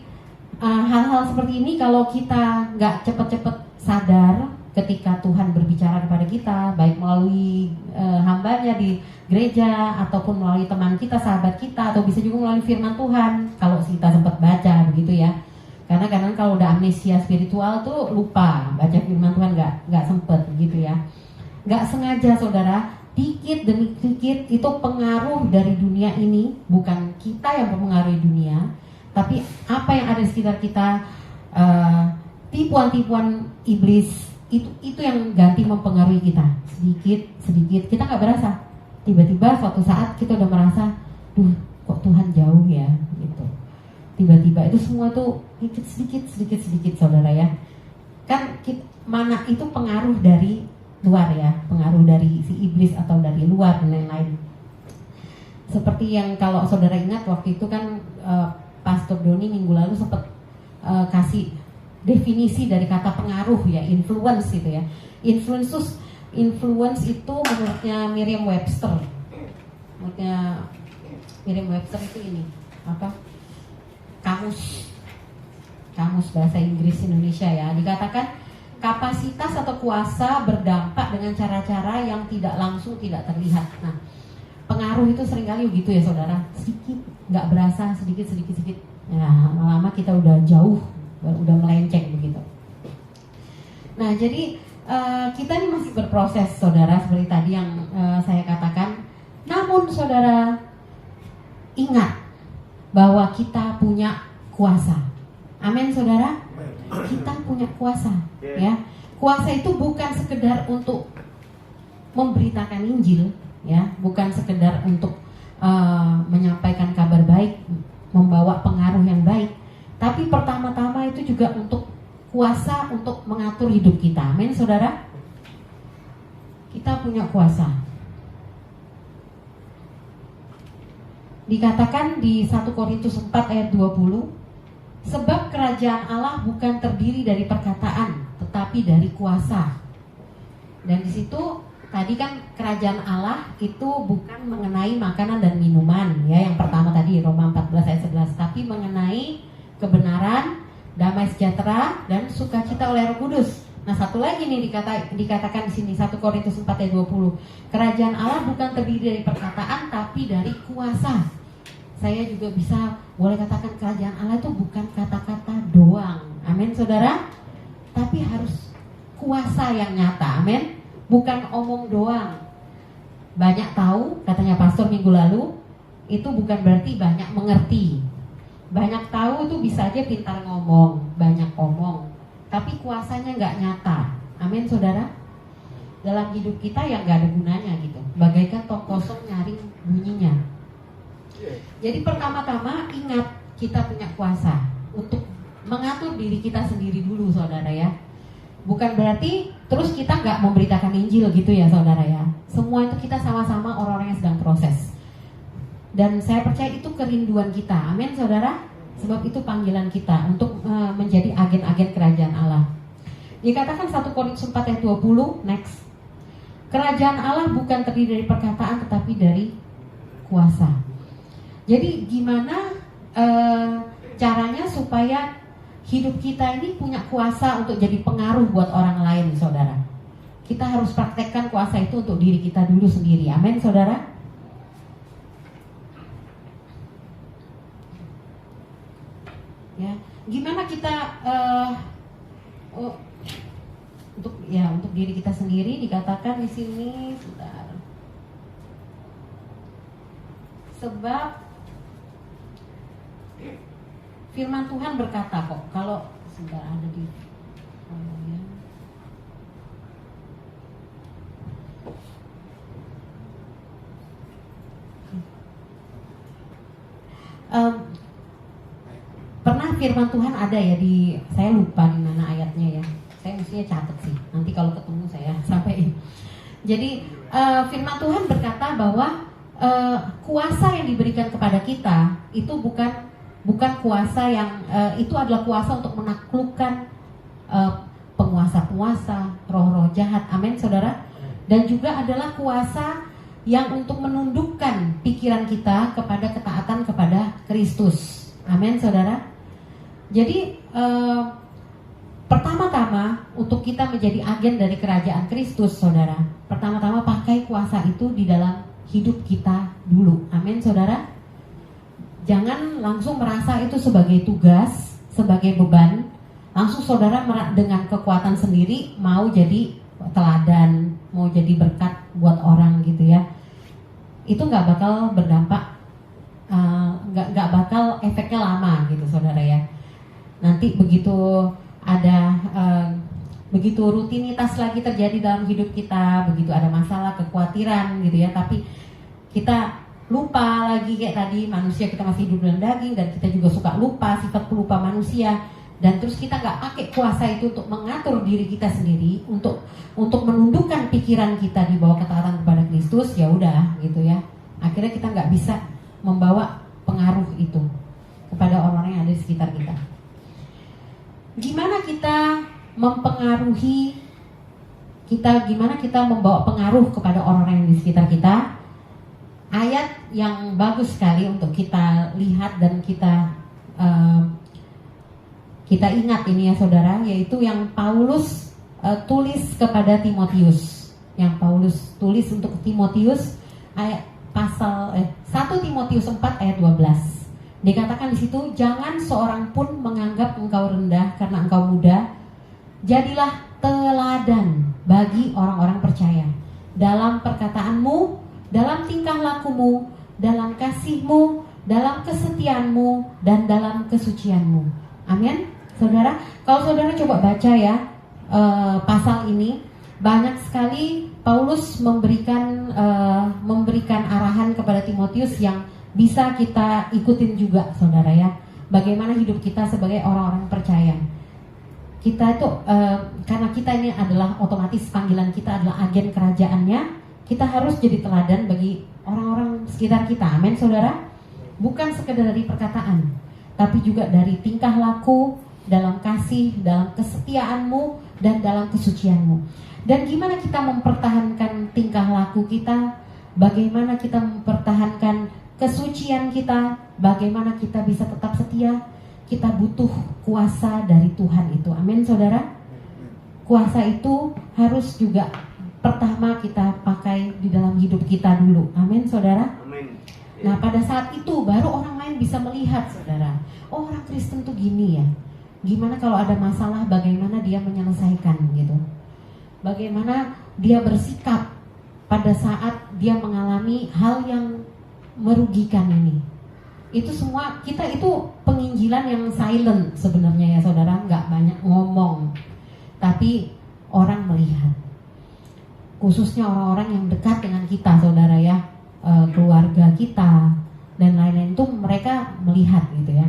hal-hal seperti ini kalau kita nggak cepet-cepet sadar ketika Tuhan berbicara kepada kita, baik melalui hambanya di gereja ataupun melalui teman kita, sahabat kita, atau bisa juga melalui firman Tuhan kalau kita sempat baca begitu ya. Karena kadang kalau udah amnesia spiritual tuh lupa baca firman Tuhan, nggak sempet gitu ya. Nggak sengaja saudara, dikit demi dikit itu pengaruh dari dunia ini, bukan kita yang mempengaruhi dunia, tapi apa yang ada di sekitar kita, tipuan-tipuan iblis itu yang ganti mempengaruhi kita sedikit kita nggak berasa, tiba-tiba suatu saat kita udah merasa, kok Tuhan jauh ya gitu. Tiba-tiba itu semua tuh sedikit saudara ya. Kan mana itu pengaruh dari luar ya, pengaruh dari si iblis atau dari luar dan lain-lain. Seperti yang kalau saudara ingat waktu itu kan Pastor Doni minggu lalu sempat kasih definisi dari kata pengaruh ya, influence gitu ya. Influence itu menurutnya Merriam-Webster. Menurutnya Merriam-Webster itu ini apa? Kamus bahasa Inggris Indonesia ya. Dikatakan kapasitas atau kuasa berdampak dengan cara-cara yang tidak langsung, tidak terlihat. Nah, pengaruh itu seringkali begitu ya saudara, sedikit, nggak berasa, sedikit. Nah, lama-lama kita udah jauh, udah melenceng begitu. Nah, jadi kita ini masih berproses saudara, seperti tadi yang saya katakan. Namun saudara, ingat bahwa kita punya kuasa. Amin saudara. Kita punya kuasa ya. Kuasa itu bukan sekedar untuk memberitakan Injil ya, bukan sekedar untuk menyampaikan kabar baik, membawa pengaruh yang baik, tapi pertama-tama itu juga untuk kuasa untuk mengatur hidup kita. Amin saudara. Kita punya kuasa. Dikatakan di 1 Korintus 4 ayat 20, sebab kerajaan Allah bukan terdiri dari perkataan, tetapi dari kuasa. Dan di situ tadi kan kerajaan Allah itu bukan mengenai makanan dan minuman ya, yang pertama tadi Roma 14 ayat 11, tapi mengenai kebenaran, damai sejahtera dan sukacita oleh Roh Kudus. Nah, satu lagi nih dikatakan di sini 1 Korintus 4 ayat 20, kerajaan Allah bukan terdiri dari perkataan tapi dari kuasa. Saya juga bisa boleh katakan kerajaan Allah itu bukan kata-kata doang. Amin saudara. Tapi harus kuasa yang nyata. Amin. Bukan omong doang. Banyak tahu, katanya pastor minggu lalu, itu bukan berarti banyak mengerti. Banyak tahu itu bisa aja pintar ngomong, banyak omong, tapi kuasanya nggak nyata. Amin saudara. Dalam hidup kita yang nggak ada gunanya gitu, bagaikan tong kosong nyaring bunyinya. Jadi pertama-tama ingat kita punya kuasa untuk mengatur diri kita sendiri dulu saudara ya. Bukan berarti terus kita nggak memberitakan Injil gitu ya saudara ya. Semua itu kita sama-sama orang-orang yang sedang proses. Dan saya percaya itu kerinduan kita. Amin saudara. Sebab itu panggilan kita untuk menjadi agen-agen kerajaan Allah. Dikatakan 1 Korintus 4 ayat 20, next. Kerajaan Allah bukan terdiri dari perkataan tetapi dari kuasa. Jadi gimana caranya supaya hidup kita ini punya kuasa untuk jadi pengaruh buat orang lain saudara. Kita harus praktekkan kuasa itu untuk diri kita dulu sendiri. Amin saudara. Ya, gimana kita untuk diri kita sendiri dikatakan di sini, sebentar. Sebab firman Tuhan berkata kok, kalau sebentar ada di pernah firman Tuhan ada ya di, saya lupa di mana ayatnya ya. Saya mestinya catat sih. Nanti kalau ketemu saya sampaikan. Jadi firman Tuhan berkata bahwa kuasa yang diberikan kepada kita itu bukan kuasa yang itu adalah kuasa untuk menaklukkan penguasa-penguasa, roh-roh jahat. Amin, saudara. Dan juga adalah kuasa yang untuk menundukkan pikiran kita kepada ketaatan kepada Kristus. Amin, saudara. Jadi pertama-tama untuk kita menjadi agen dari kerajaan Kristus, saudara, pertama-tama pakai kuasa itu di dalam hidup kita dulu. Amin, saudara. Jangan langsung merasa itu sebagai tugas, sebagai beban. Langsung saudara dengan kekuatan sendiri mau jadi teladan, mau jadi berkat buat orang gitu ya. Itu nggak bakal berdampak, nggak bakal efeknya lama gitu, saudara ya. Nanti begitu ada begitu rutinitas lagi terjadi dalam hidup kita, begitu ada masalah, kekhawatiran gitu ya, tapi kita lupa lagi kayak tadi, manusia kita masih hidup dalam daging dan kita juga suka lupa, sifat pelupa manusia, dan terus kita nggak pakai kuasa itu untuk mengatur diri kita sendiri, untuk menundukkan pikiran kita di bawah ketaatan kepada Kristus, ya udah gitu ya, akhirnya kita nggak bisa membawa pengaruh itu kepada orang-orang yang ada di sekitar kita. Gimana kita mempengaruhi gimana kita membawa pengaruh kepada orang-orang yang di sekitar kita? Ayat yang bagus sekali untuk kita lihat dan kita ingat ini ya, saudara, yaitu yang Paulus tulis kepada Timotius. Yang Paulus tulis untuk Timotius, ayat 1 Timotius 4 ayat 12. Dikatakan di situ, jangan seorang pun menganggap engkau rendah karena engkau muda. Jadilah teladan bagi orang-orang percaya dalam perkataanmu, dalam tingkah lakumu, dalam kasihmu, dalam kesetiaanmu, dan dalam kesucianmu. Amin, saudara. Kalau saudara coba baca ya pasal ini, banyak sekali Paulus memberikan arahan kepada Timotius yang bisa kita ikutin juga, saudara ya. Bagaimana hidup kita sebagai orang-orang percaya. Kita itu karena kita ini adalah otomatis panggilan kita adalah agen kerajaannya, kita harus jadi teladan bagi orang-orang sekitar kita. Amin, saudara. Bukan sekedar dari perkataan, tapi juga dari tingkah laku, dalam kasih, dalam kesetiaanmu, dan dalam kesucianmu. Dan gimana kita mempertahankan tingkah laku kita, bagaimana kita mempertahankan kesucian kita, bagaimana kita bisa tetap setia, kita butuh kuasa dari Tuhan itu. Amin, saudara. Kuasa itu harus juga pertama kita pakai di dalam hidup kita dulu. Amin, saudara. Amin. Nah, pada saat itu baru orang lain bisa melihat, saudara. Oh, orang Kristen tuh gini ya. Gimana kalau ada masalah, bagaimana dia menyelesaikan gitu. Bagaimana dia bersikap pada saat dia mengalami hal yang merugikan ini. Itu semua, kita itu penginjilan yang silent sebenarnya ya, saudara. Nggak banyak ngomong, tapi orang melihat. Khususnya orang-orang yang dekat dengan kita, saudara ya, keluarga kita dan lain-lain, itu mereka melihat gitu ya.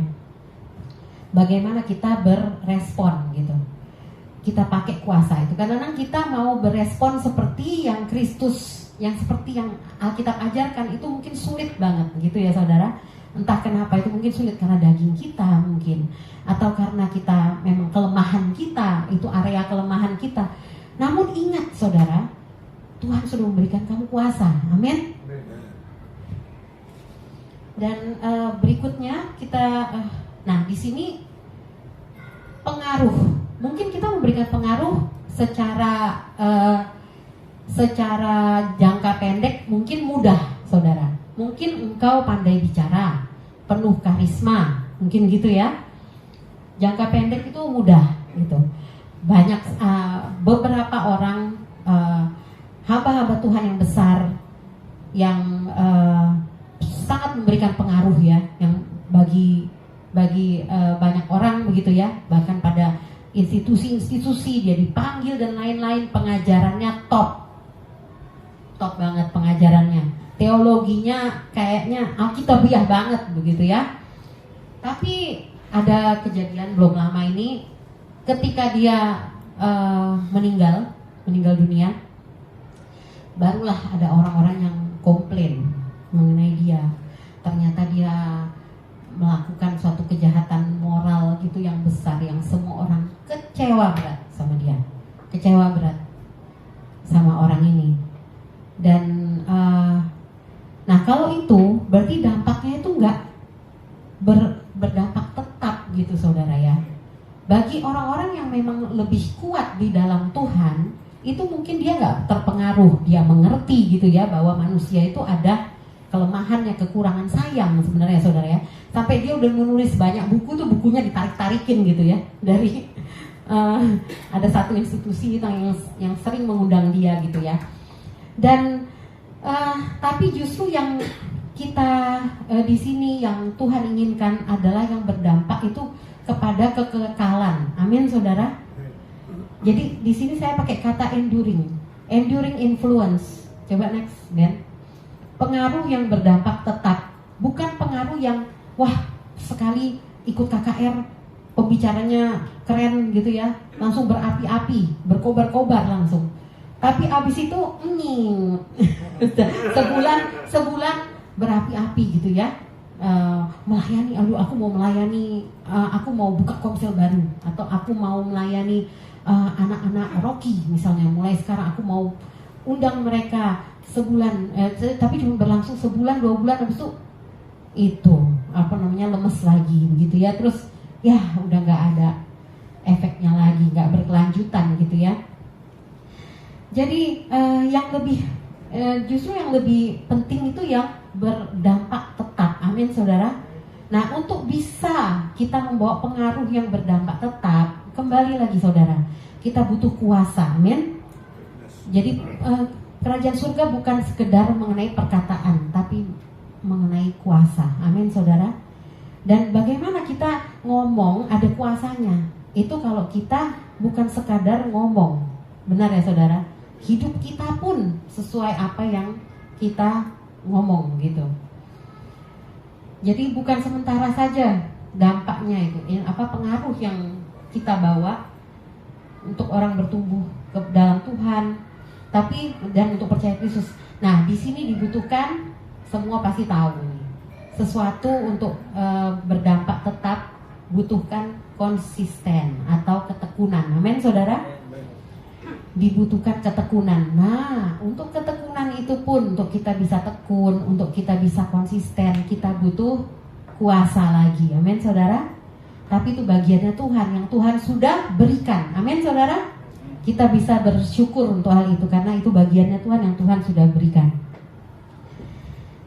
Bagaimana kita berespon gitu. Kita pakai kuasa itu. Kadang-kadang kita mau berespon seperti yang Kristus, yang seperti yang Alkitab ajarkan, itu mungkin sulit banget gitu ya, saudara. Entah kenapa itu mungkin sulit karena daging kita mungkin, atau karena kita memang kelemahan kita, itu area kelemahan kita. Namun ingat, saudara, Tuhan sudah memberikan kamu kuasa. Amin. Dan berikutnya kita nah di sini pengaruh. Mungkin kita memberikan pengaruh secara jangka pendek mungkin mudah, saudara. Mungkin engkau pandai bicara, penuh karisma, mungkin gitu ya. Jangka pendek itu mudah gitu. Banyak beberapa orang hamba-hamba Tuhan yang besar yang sangat memberikan pengaruh ya, yang bagi banyak orang begitu ya, bahkan pada institusi-institusi dia dipanggil dan lain-lain. Pengajarannya top banget pengajarannya, teologinya kayaknya alkitabiah banget begitu ya. Tapi ada kejadian belum lama ini ketika dia meninggal dunia, barulah ada orang-orang yang komplain mengenai dia. Ternyata dia melakukan suatu kejahatan moral gitu yang besar, yang semua orang kecewa berat sama dia, kecewa berat sama orang ini. Dan nah kalau itu berarti dampaknya itu nggak berdampak tetap gitu saudara ya. Bagi orang-orang yang memang lebih kuat di dalam Tuhan, itu mungkin dia nggak terpengaruh, dia mengerti gitu ya bahwa manusia itu ada kelemahannya, kekurangan, sayang sebenarnya saudara ya. Sampai dia udah menulis banyak buku tuh, bukunya ditarik-tarikin gitu ya dari ada satu institusi yang sering mengundang dia gitu ya. Dan tapi justru yang kita di sini yang Tuhan inginkan adalah yang berdampak itu kepada kekekalan. Amin saudara. Jadi di sini saya pakai kata enduring influence. Coba next Ben. Pengaruh yang berdampak tetap, bukan pengaruh yang wah sekali ikut KKR pembicaranya keren gitu ya, langsung berapi-api, berkobar-kobar langsung. Tapi abis itu sebulan berapi-api gitu ya. Melayani, aku mau melayani, aku mau buka komsel baru, atau aku mau melayani anak-anak Rocky misalnya. Mulai sekarang aku mau undang mereka sebulan, tapi cuma berlangsung sebulan 2 bulan, habis itu lemes lagi begitu ya. Terus ya udah nggak ada efeknya lagi, nggak berkelanjutan gitu ya. Jadi justru yang lebih penting itu yang berdampak tetap. Amin saudara. Nah, untuk bisa kita membawa pengaruh yang berdampak tetap, kembali lagi saudara, kita butuh kuasa. Amin. Jadi kerajaan surga bukan sekedar mengenai perkataan, tapi mengenai kuasa. Amin saudara. Dan bagaimana kita ngomong ada kuasanya, itu kalau kita bukan sekadar ngomong. Benar ya saudara. Hidup kita pun sesuai apa yang kita ngomong gitu. Jadi bukan sementara saja dampaknya itu, pengaruh yang kita bawa untuk orang bertumbuh ke dalam Tuhan, tapi dan untuk percaya Kristus. Nah, di sini dibutuhkan, semua pasti tahu nih, sesuatu untuk berdampak tetap butuhkan konsisten atau ketekunan. Amin saudara. Dibutuhkan ketekunan. Nah, untuk ketekunan itu pun, untuk kita bisa tekun, untuk kita bisa konsisten, kita butuh kuasa lagi. Amin saudara. Tapi itu bagiannya Tuhan, yang Tuhan sudah berikan. Amin saudara. Kita bisa bersyukur untuk hal itu, karena itu bagiannya Tuhan yang Tuhan sudah berikan.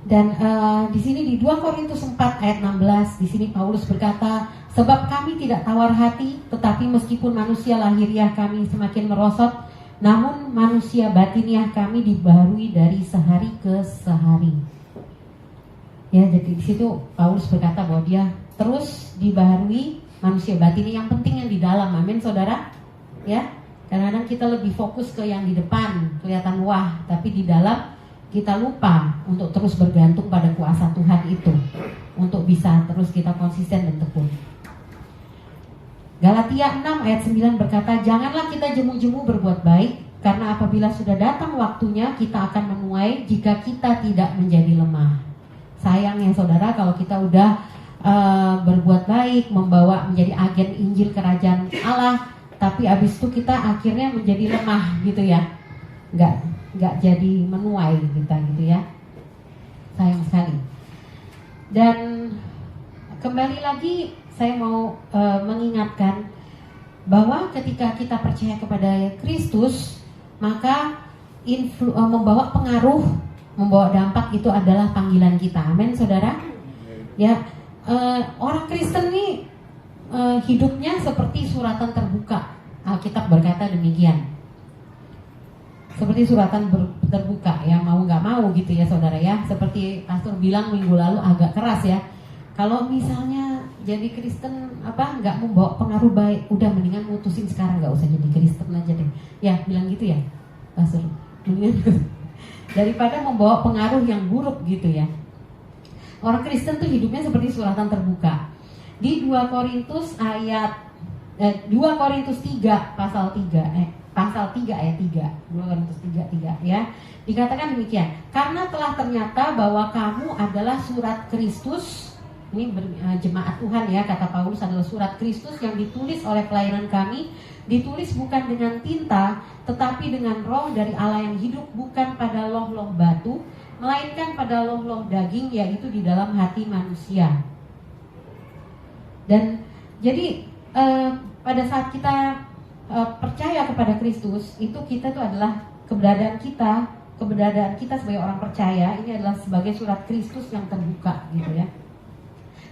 Dan di sini di 2 Korintus 4 ayat 16, di sini Paulus berkata, sebab kami tidak tawar hati, tetapi meskipun manusia lahiriah kami semakin merosot, namun manusia batiniah kami dibaharui dari sehari ke sehari. Ya, jadi di situ Paulus berkata bahwa dia terus dibaharui manusia batiniah, yang penting yang di dalam. Amin saudara. Ya, kadang-kadang kita lebih fokus ke yang di depan, kelihatan wah, tapi di dalam kita lupa untuk terus bergantung pada kuasa Tuhan itu, untuk bisa terus kita konsisten dan tekun. Galatia 6 ayat 9 berkata, janganlah kita jemu-jemu berbuat baik, karena apabila sudah datang waktunya kita akan menuai jika kita tidak menjadi lemah. Sayangnya saudara, kalau kita udah berbuat baik, membawa menjadi agen Injil Kerajaan Allah, tapi abis itu kita akhirnya menjadi lemah gitu ya, nggak jadi menuai kita gitu ya. Sayang sekali. Dan kembali lagi saya mau mengingatkan bahwa ketika kita percaya kepada Kristus, maka membawa pengaruh, membawa dampak itu adalah panggilan kita. Amin saudara. Ya, orang Kristen nih hidupnya seperti suratan terbuka. Alkitab berkata demikian. Seperti suratan terbuka ya, mau nggak mau gitu ya saudara ya. Seperti pastor bilang minggu lalu agak keras ya. Kalau misalnya jadi Kristen nggak membawa pengaruh baik, udah mendingan mutusin sekarang, nggak usah jadi Kristen aja deh. Ya bilang gitu ya pastor. Mendingan daripada membawa pengaruh yang buruk gitu ya. Orang Kristen tuh hidupnya seperti suratan terbuka. Di 2 Korintus 3 pasal 3 ayat 3. 2 Korintus 3 ya. Dikatakan demikian, karena telah ternyata bahwa kamu adalah surat Kristus. Ini jemaat Tuhan ya, kata Paulus adalah surat Kristus yang ditulis oleh pelayanan kami, ditulis bukan dengan tinta, tetapi dengan roh dari Allah yang hidup, bukan pada loh-loh batu, melainkan pada loh-loh daging, yaitu di dalam hati manusia. Dan jadi pada saat kita percaya kepada Kristus, itu kita itu adalah keberadaan kita sebagai orang percaya ini adalah sebagai surat Kristus yang terbuka gitu ya,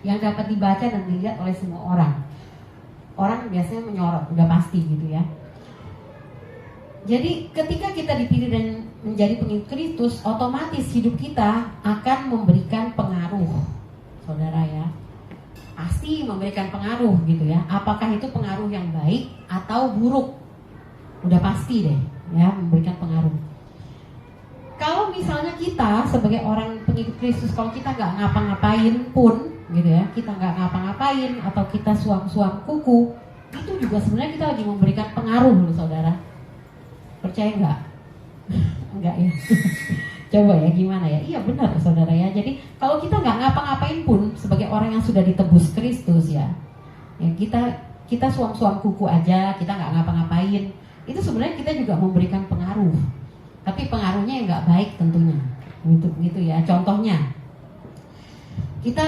yang dapat dibaca dan dilihat oleh semua orang. Orang biasanya menyorot, udah pasti gitu ya. Jadi ketika kita dipilih dan menjadi pengikut Kristus, otomatis hidup kita akan memberikan pengaruh, saudara ya. Pasti memberikan pengaruh gitu ya. Apakah itu pengaruh yang baik atau buruk? Udah pasti deh ya, memberikan pengaruh. Kalau misalnya kita sebagai orang pengikut Kristus, kalau kita nggak ngapa-ngapain pun gitu ya, kita nggak ngapa-ngapain atau kita suam-suam kuku, itu juga sebenarnya kita lagi memberikan pengaruh loh saudara. Percaya nggak? Enggak ya. Coba ya gimana ya? Iya benar saudara ya. Jadi kalau kita nggak ngapa-ngapain pun sebagai orang yang sudah ditebus Kristus ya kita suam-suam kuku aja, kita nggak ngapa-ngapain, itu sebenarnya kita juga memberikan pengaruh. Tapi pengaruhnya yang nggak baik tentunya. Untuk gitu ya. Contohnya kita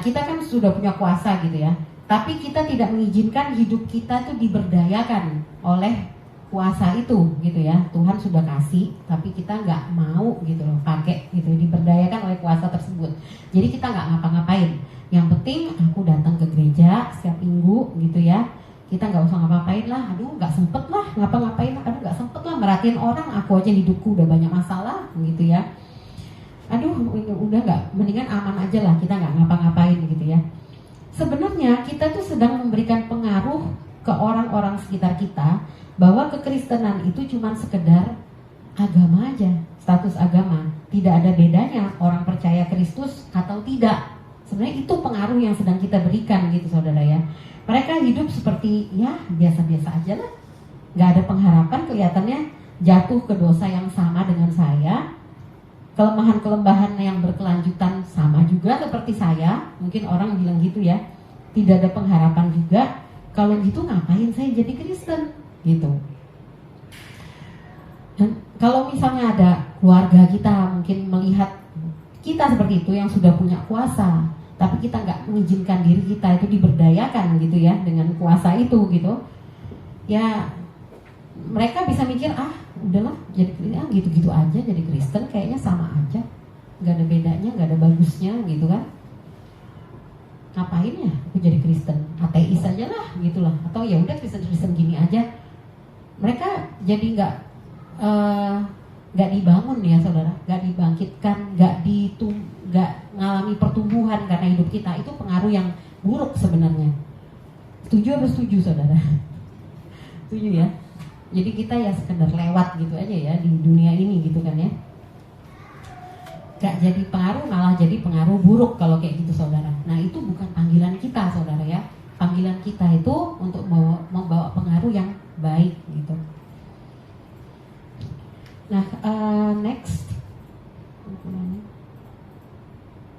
kita kan sudah punya kuasa gitu ya. Tapi kita tidak mengizinkan hidup kita itu diberdayakan oleh kuasa itu gitu ya. Tuhan sudah kasih, tapi kita nggak mau gitu loh pakai gitu, diberdayakan oleh kuasa tersebut. Jadi kita nggak ngapa-ngapain. Yang penting aku datang ke gereja setiap minggu gitu ya. Kita nggak usah ngapa-ngapain lah. Aduh nggak sempet lah ngapa-ngapain. Aduh nggak sempet lah merhatiin orang. Aku aja hidupku udah banyak masalah gitu ya. Aduh udah nggak, mendingan aman aja lah, kita nggak ngapa-ngapain gitu ya. Sebenarnya kita tuh sedang memberikan pengaruh ke orang-orang sekitar kita bahwa kekristenan itu cuma sekedar agama aja, status agama. Tidak ada bedanya orang percaya Kristus atau tidak. Sebenarnya itu pengaruh yang sedang kita berikan gitu saudara ya. Mereka hidup seperti ya biasa-biasa aja lah, nggak ada pengharapan, kelihatannya jatuh ke dosa yang sama dengan saya. Kelemahan-kelemahan yang berkelanjutan sama juga seperti saya. Mungkin orang bilang gitu ya, tidak ada pengharapan juga. Kalau gitu ngapain saya jadi Kristen gitu. Dan kalau misalnya ada keluarga kita mungkin melihat kita seperti itu yang sudah punya kuasa, tapi kita nggak mengizinkan diri kita itu diberdayakan gitu ya dengan kuasa itu gitu, ya mereka bisa mikir udahlah jadi gitu-gitu aja, jadi Kristen kayaknya sama aja, nggak ada bedanya, nggak ada bagusnya gitu kan. Ngapain ya aku jadi Kristen, ateis aja lah gitulah, atau ya udah Kristen gini aja. Mereka jadi nggak dibangun ya saudara, nggak dibangkitkan, nggak ngalami pertumbuhan karena hidup kita. Itu pengaruh yang buruk sebenarnya. Setuju atau setuju saudara? Setuju ya. Jadi kita ya sekedar lewat gitu aja ya di dunia ini gitu kan ya. Gak jadi pengaruh, malah jadi pengaruh buruk kalau kayak gitu saudara. Nah itu bukan panggilan kita saudara ya. Panggilan kita itu untuk membawa pengaruh yang baik gitu. Nah next.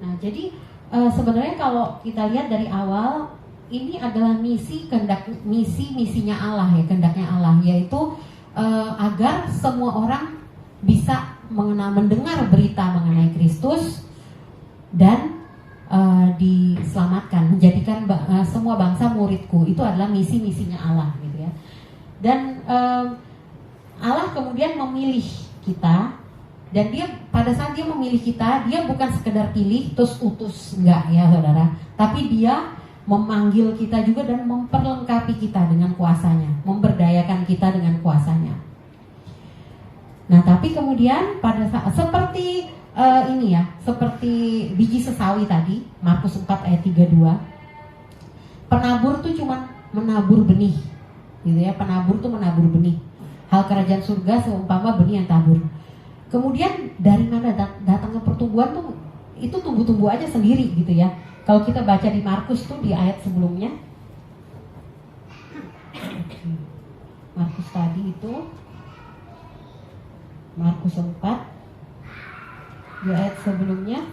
Nah jadi sebenarnya kalau kita lihat dari awal, ini adalah misinya Allah ya, kehendaknya Allah, yaitu agar semua orang bisa mendengar berita mengenai Kristus dan diselamatkan, menjadikan semua bangsa muridku. Itu adalah misinya Allah gitu ya. Dan Allah kemudian memilih kita Dan dia pada saat dia memilih kita, dia bukan sekedar pilih terus utus, enggak ya saudara. Tapi dia memanggil kita juga dan memperlengkapi kita dengan kuasanya, memberdayakan kita dengan kuasanya. Nah tapi kemudian pada saat seperti ini ya, seperti biji sesawi tadi, Markus 4 ayat 32, penabur tuh cuma menabur benih, gitu ya. Penabur tuh menabur benih. Hal kerajaan surga seumpama benih yang tabur. Kemudian dari mana datangnya pertumbuhan tuh, itu tumbuh-tumbuh aja sendiri gitu ya. Kalau kita baca di Markus tuh di ayat sebelumnya, Markus tadi itu Markus 4 di ayat sebelumnya.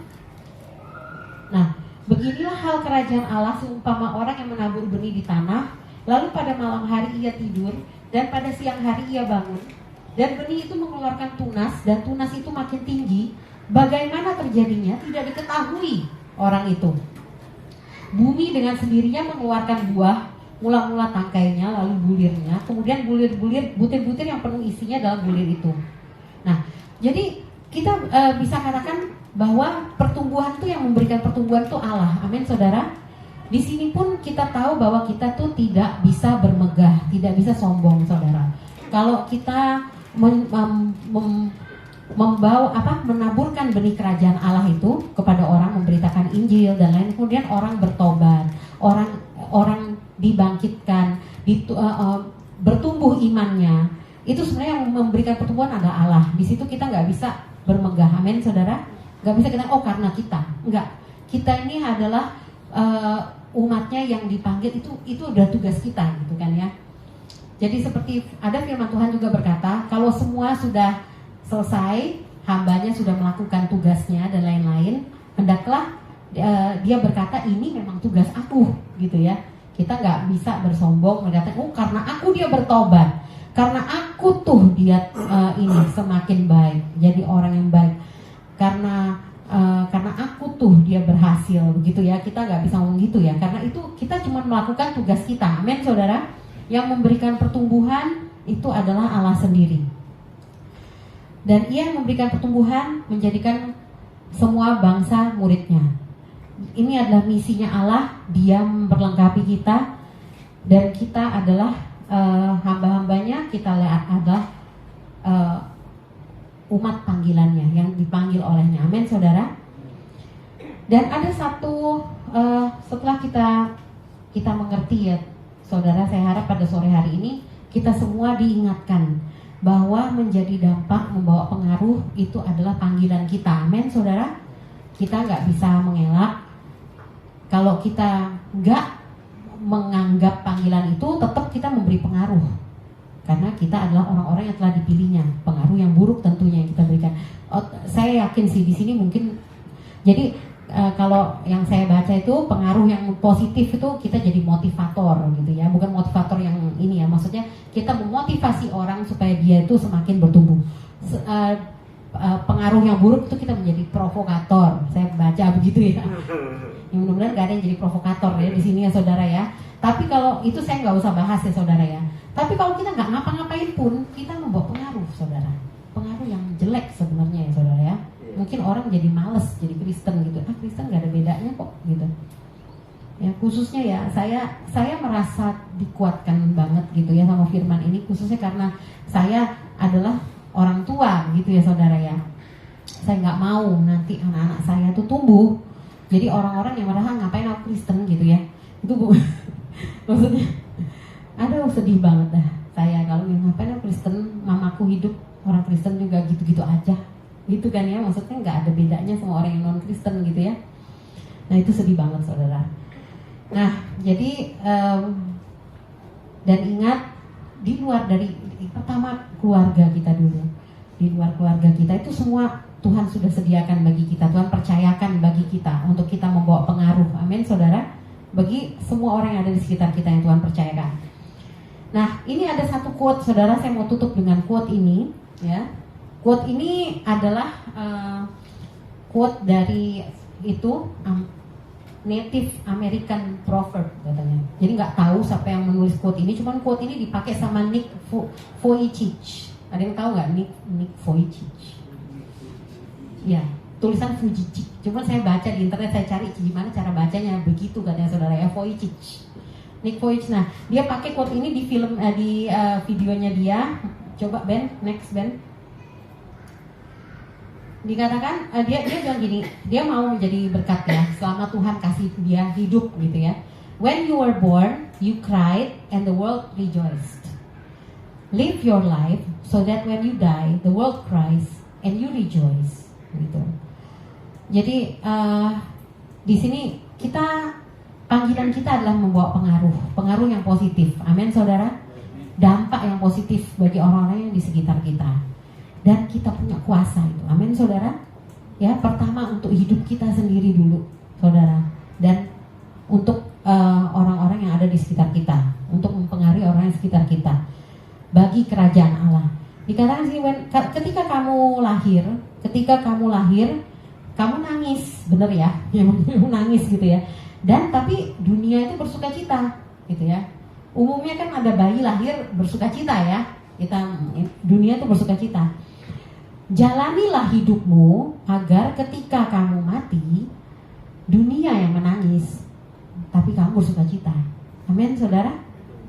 Nah, beginilah hal kerajaan Allah seumpama orang yang menabur benih di tanah, lalu pada malam hari ia tidur, dan pada siang hari ia bangun, dan benih itu mengeluarkan tunas, dan tunas itu makin tinggi. Bagaimana terjadinya tidak diketahui orang itu. Bumi dengan sendirinya mengeluarkan buah, mula-mula tangkainya, lalu bulirnya, kemudian bulir-bulir, butir-butir yang penuh isinya dalam bulir itu. Nah, jadi kita bisa katakan bahwa pertumbuhan itu, yang memberikan pertumbuhan itu Allah. Amin saudara. Di sini pun kita tahu bahwa kita tuh tidak bisa bermegah, tidak bisa sombong saudara. Kalau kita menaburkan benih kerajaan Allah itu kepada orang, memberitakan Injil dan lain, kemudian orang bertobat, orang dibangkitkan, bertumbuh imannya, itu sebenarnya yang memberikan pertumbuhan adalah Allah. Di situ kita nggak bisa bermegah, amin saudara. Nggak bisa kita, oh karena kita, nggak. Kita ini adalah umatnya yang dipanggil, itu udah tugas kita gitu kan ya. Jadi seperti ada firman Tuhan juga berkata, kalau semua sudah selesai, hambanya sudah melakukan tugasnya dan lain-lain, hendaklah dia berkata ini memang tugas aku gitu ya. Kita nggak bisa bersombong berkata, oh karena aku dia bertobat, karena aku tuh dia ini semakin baik, jadi orang yang baik, karena aku tuh dia berhasil begitu ya. Kita nggak bisa ngomong gitu ya, karena itu kita cuma melakukan tugas kita, amin saudara. Yang memberikan pertumbuhan itu adalah Allah sendiri. Dan ia memberikan pertumbuhan, menjadikan semua bangsa muridnya. Ini adalah misinya Allah, dia memperlengkapi kita, dan kita adalah hamba-hambanya, kita adalah umat panggilannya, yang dipanggil olehnya, amin saudara. Dan ada satu, setelah kita mengerti ya saudara, saya harap pada sore hari ini kita semua diingatkan bahwa menjadi dampak, membawa pengaruh itu adalah panggilan kita, amin saudara. Kita nggak bisa mengelak. Kalau kita nggak menganggap panggilan itu, tetap kita memberi pengaruh, karena kita adalah orang-orang yang telah dipilihnya. Pengaruh yang buruk tentunya yang kita berikan. Saya yakin sih di sini mungkin, jadi kalau yang saya baca itu pengaruh yang positif itu kita jadi motivator gitu ya, bukan motivator yang ini ya, maksudnya kita memotivasi orang supaya dia itu semakin bertumbuh. Pengaruh yang buruk itu kita menjadi provokator, saya baca begitu ya. Yang mudah-mudahan gak ada yang jadi provokator ya di sini ya saudara ya. Tapi kalau itu saya nggak usah bahas ya saudara ya. Tapi kalau kita nggak ngapa-ngapain pun kita membawa pengaruh saudara, pengaruh yang jelek sebenarnya ya saudara ya. Mungkin orang jadi males jadi Kristen gitu. Kristen gak ada bedanya kok gitu. Ya khususnya ya saya merasa dikuatkan banget gitu ya sama firman ini, khususnya karena saya adalah orang tua gitu ya saudara ya. Saya nggak mau nanti anak-anak saya tuh tumbuh jadi orang-orang yang merasa ngapain aku Kristen gitu ya. Itu maksudnya aduh sedih banget dah saya kalau ngapain aku Kristen, mamaku hidup orang Kristen juga gitu-gitu aja gitu kan ya, maksudnya nggak ada bedanya sama orang yang non Kristen gitu ya. Nah itu sedih banget saudara. Nah jadi dan ingat, di luar dari pertama keluarga kita dulu, di luar keluarga kita itu semua Tuhan sudah sediakan bagi kita, Tuhan percayakan bagi kita untuk kita membawa pengaruh, amin saudara, bagi semua orang yang ada di sekitar kita yang Tuhan percayakan. Nah ini ada satu quote saudara, saya mau tutup dengan quote ini ya. Quote ini adalah quote dari itu Native American proverb katanya. Jadi nggak tahu siapa yang menulis quote ini, cuman quote ini dipakai sama Nick Vujicic. Ada yang tahu nggak Nick Vujicic? Ya, tulisan Vujicic. Cuma saya baca di internet, saya cari gimana cara bacanya, begitu katanya saudara ya, Vujicic. Nick Vujicic. Nah, dia pakai quote ini di film di videonya dia. Coba Ben, next Ben. Dikatakan dia bilang gini, dia mau menjadi berkat ya, selama Tuhan kasih dia hidup gitu ya. When you were born, you cried and the world rejoiced. Live your life so that when you die, the world cries and you rejoice. Gitu. Jadi di sini panggilan kita adalah membawa pengaruh yang positif. Amin, saudara. Dampak yang positif bagi orang-orang yang di sekitar kita. Dan kita punya kuasa itu. Amin, saudara. Ya, pertama untuk hidup kita sendiri dulu, saudara. Dan untuk orang-orang yang ada di sekitar kita, untuk mempengaruhi orang yang sekitar kita. Bagi kerajaan Allah. Dikatakan sih, ketika kamu lahir, kamu nangis, bener ya, nangis gitu ya. Dan tapi dunia itu bersukacita, gitu ya. Umumnya kan ada bayi lahir bersukacita ya. Dunia itu bersukacita. Jalanilah hidupmu agar ketika kamu mati, dunia yang menangis, tapi kamu bersukacita. Amin, saudara.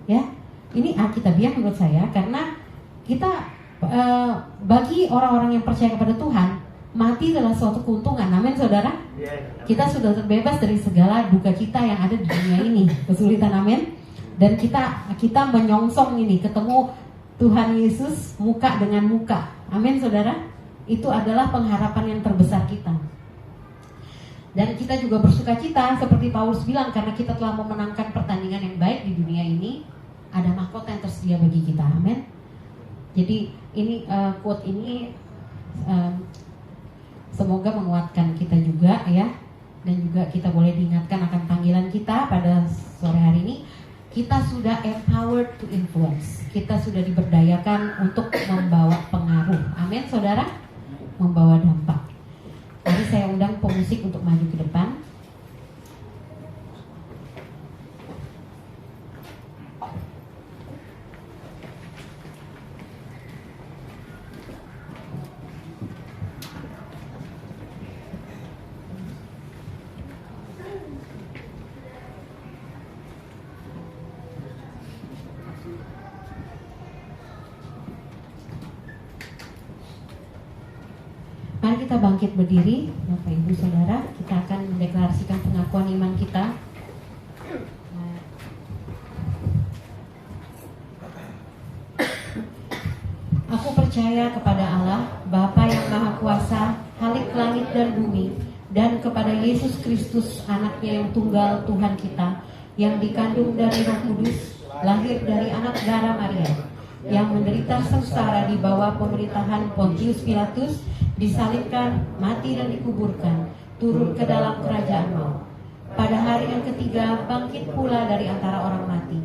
Ya, ini alkitabiah menurut saya, karena kita bagi orang-orang yang percaya kepada Tuhan, mati adalah suatu keuntungan. Amin, saudara. Kita sudah terbebas dari segala duka cita yang ada di dunia ini, kesulitan. Amin. Dan kita menyongsong ini, ketemu Tuhan Yesus muka dengan muka. Amin, saudara. Itu adalah pengharapan yang terbesar kita. Dan kita juga bersukacita seperti Paulus bilang, karena kita telah memenangkan pertandingan yang baik di dunia ini, ada mahkota yang tersedia bagi kita. Amin. Jadi ini quote ini semoga menguatkan kita juga ya, dan juga kita boleh diingatkan akan panggilan kita pada sore hari ini. Kita sudah empowered to influence. Kita sudah diberdayakan untuk membawa pengaruh. Amin, saudara. Membawa dampak. Jadi saya undang pemusik untuk maju ke depan. Mari kita bangkit berdiri, Bapak Ibu Saudara. Kita akan mendeklarasikan pengakuan iman kita. Aku percaya kepada Allah, Bapa yang Maha Kuasa, Halik langit dan bumi, dan kepada Yesus Kristus, Anaknya yang tunggal Tuhan kita, yang dikandung dari Roh Kudus, lahir dari anak darah Maria, yang menderita sengsara di bawah pemerintahan Pontius Pilatus, disalibkan, mati dan dikuburkan, turun ke dalam kerajaan maut. Pada hari yang ketiga bangkit pula dari antara orang mati,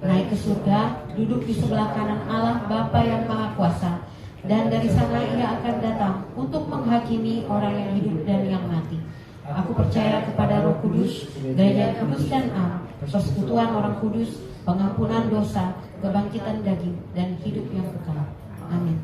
naik ke surga, duduk di sebelah kanan Allah Bapa yang Maha Kuasa, dan dari sana ia akan datang untuk menghakimi orang yang hidup dan yang mati. Aku percaya kepada Roh Kudus, gereja kudus dan am, persekutuan orang kudus, pengampunan dosa, kebangkitan daging, dan hidup yang kekal. Amin.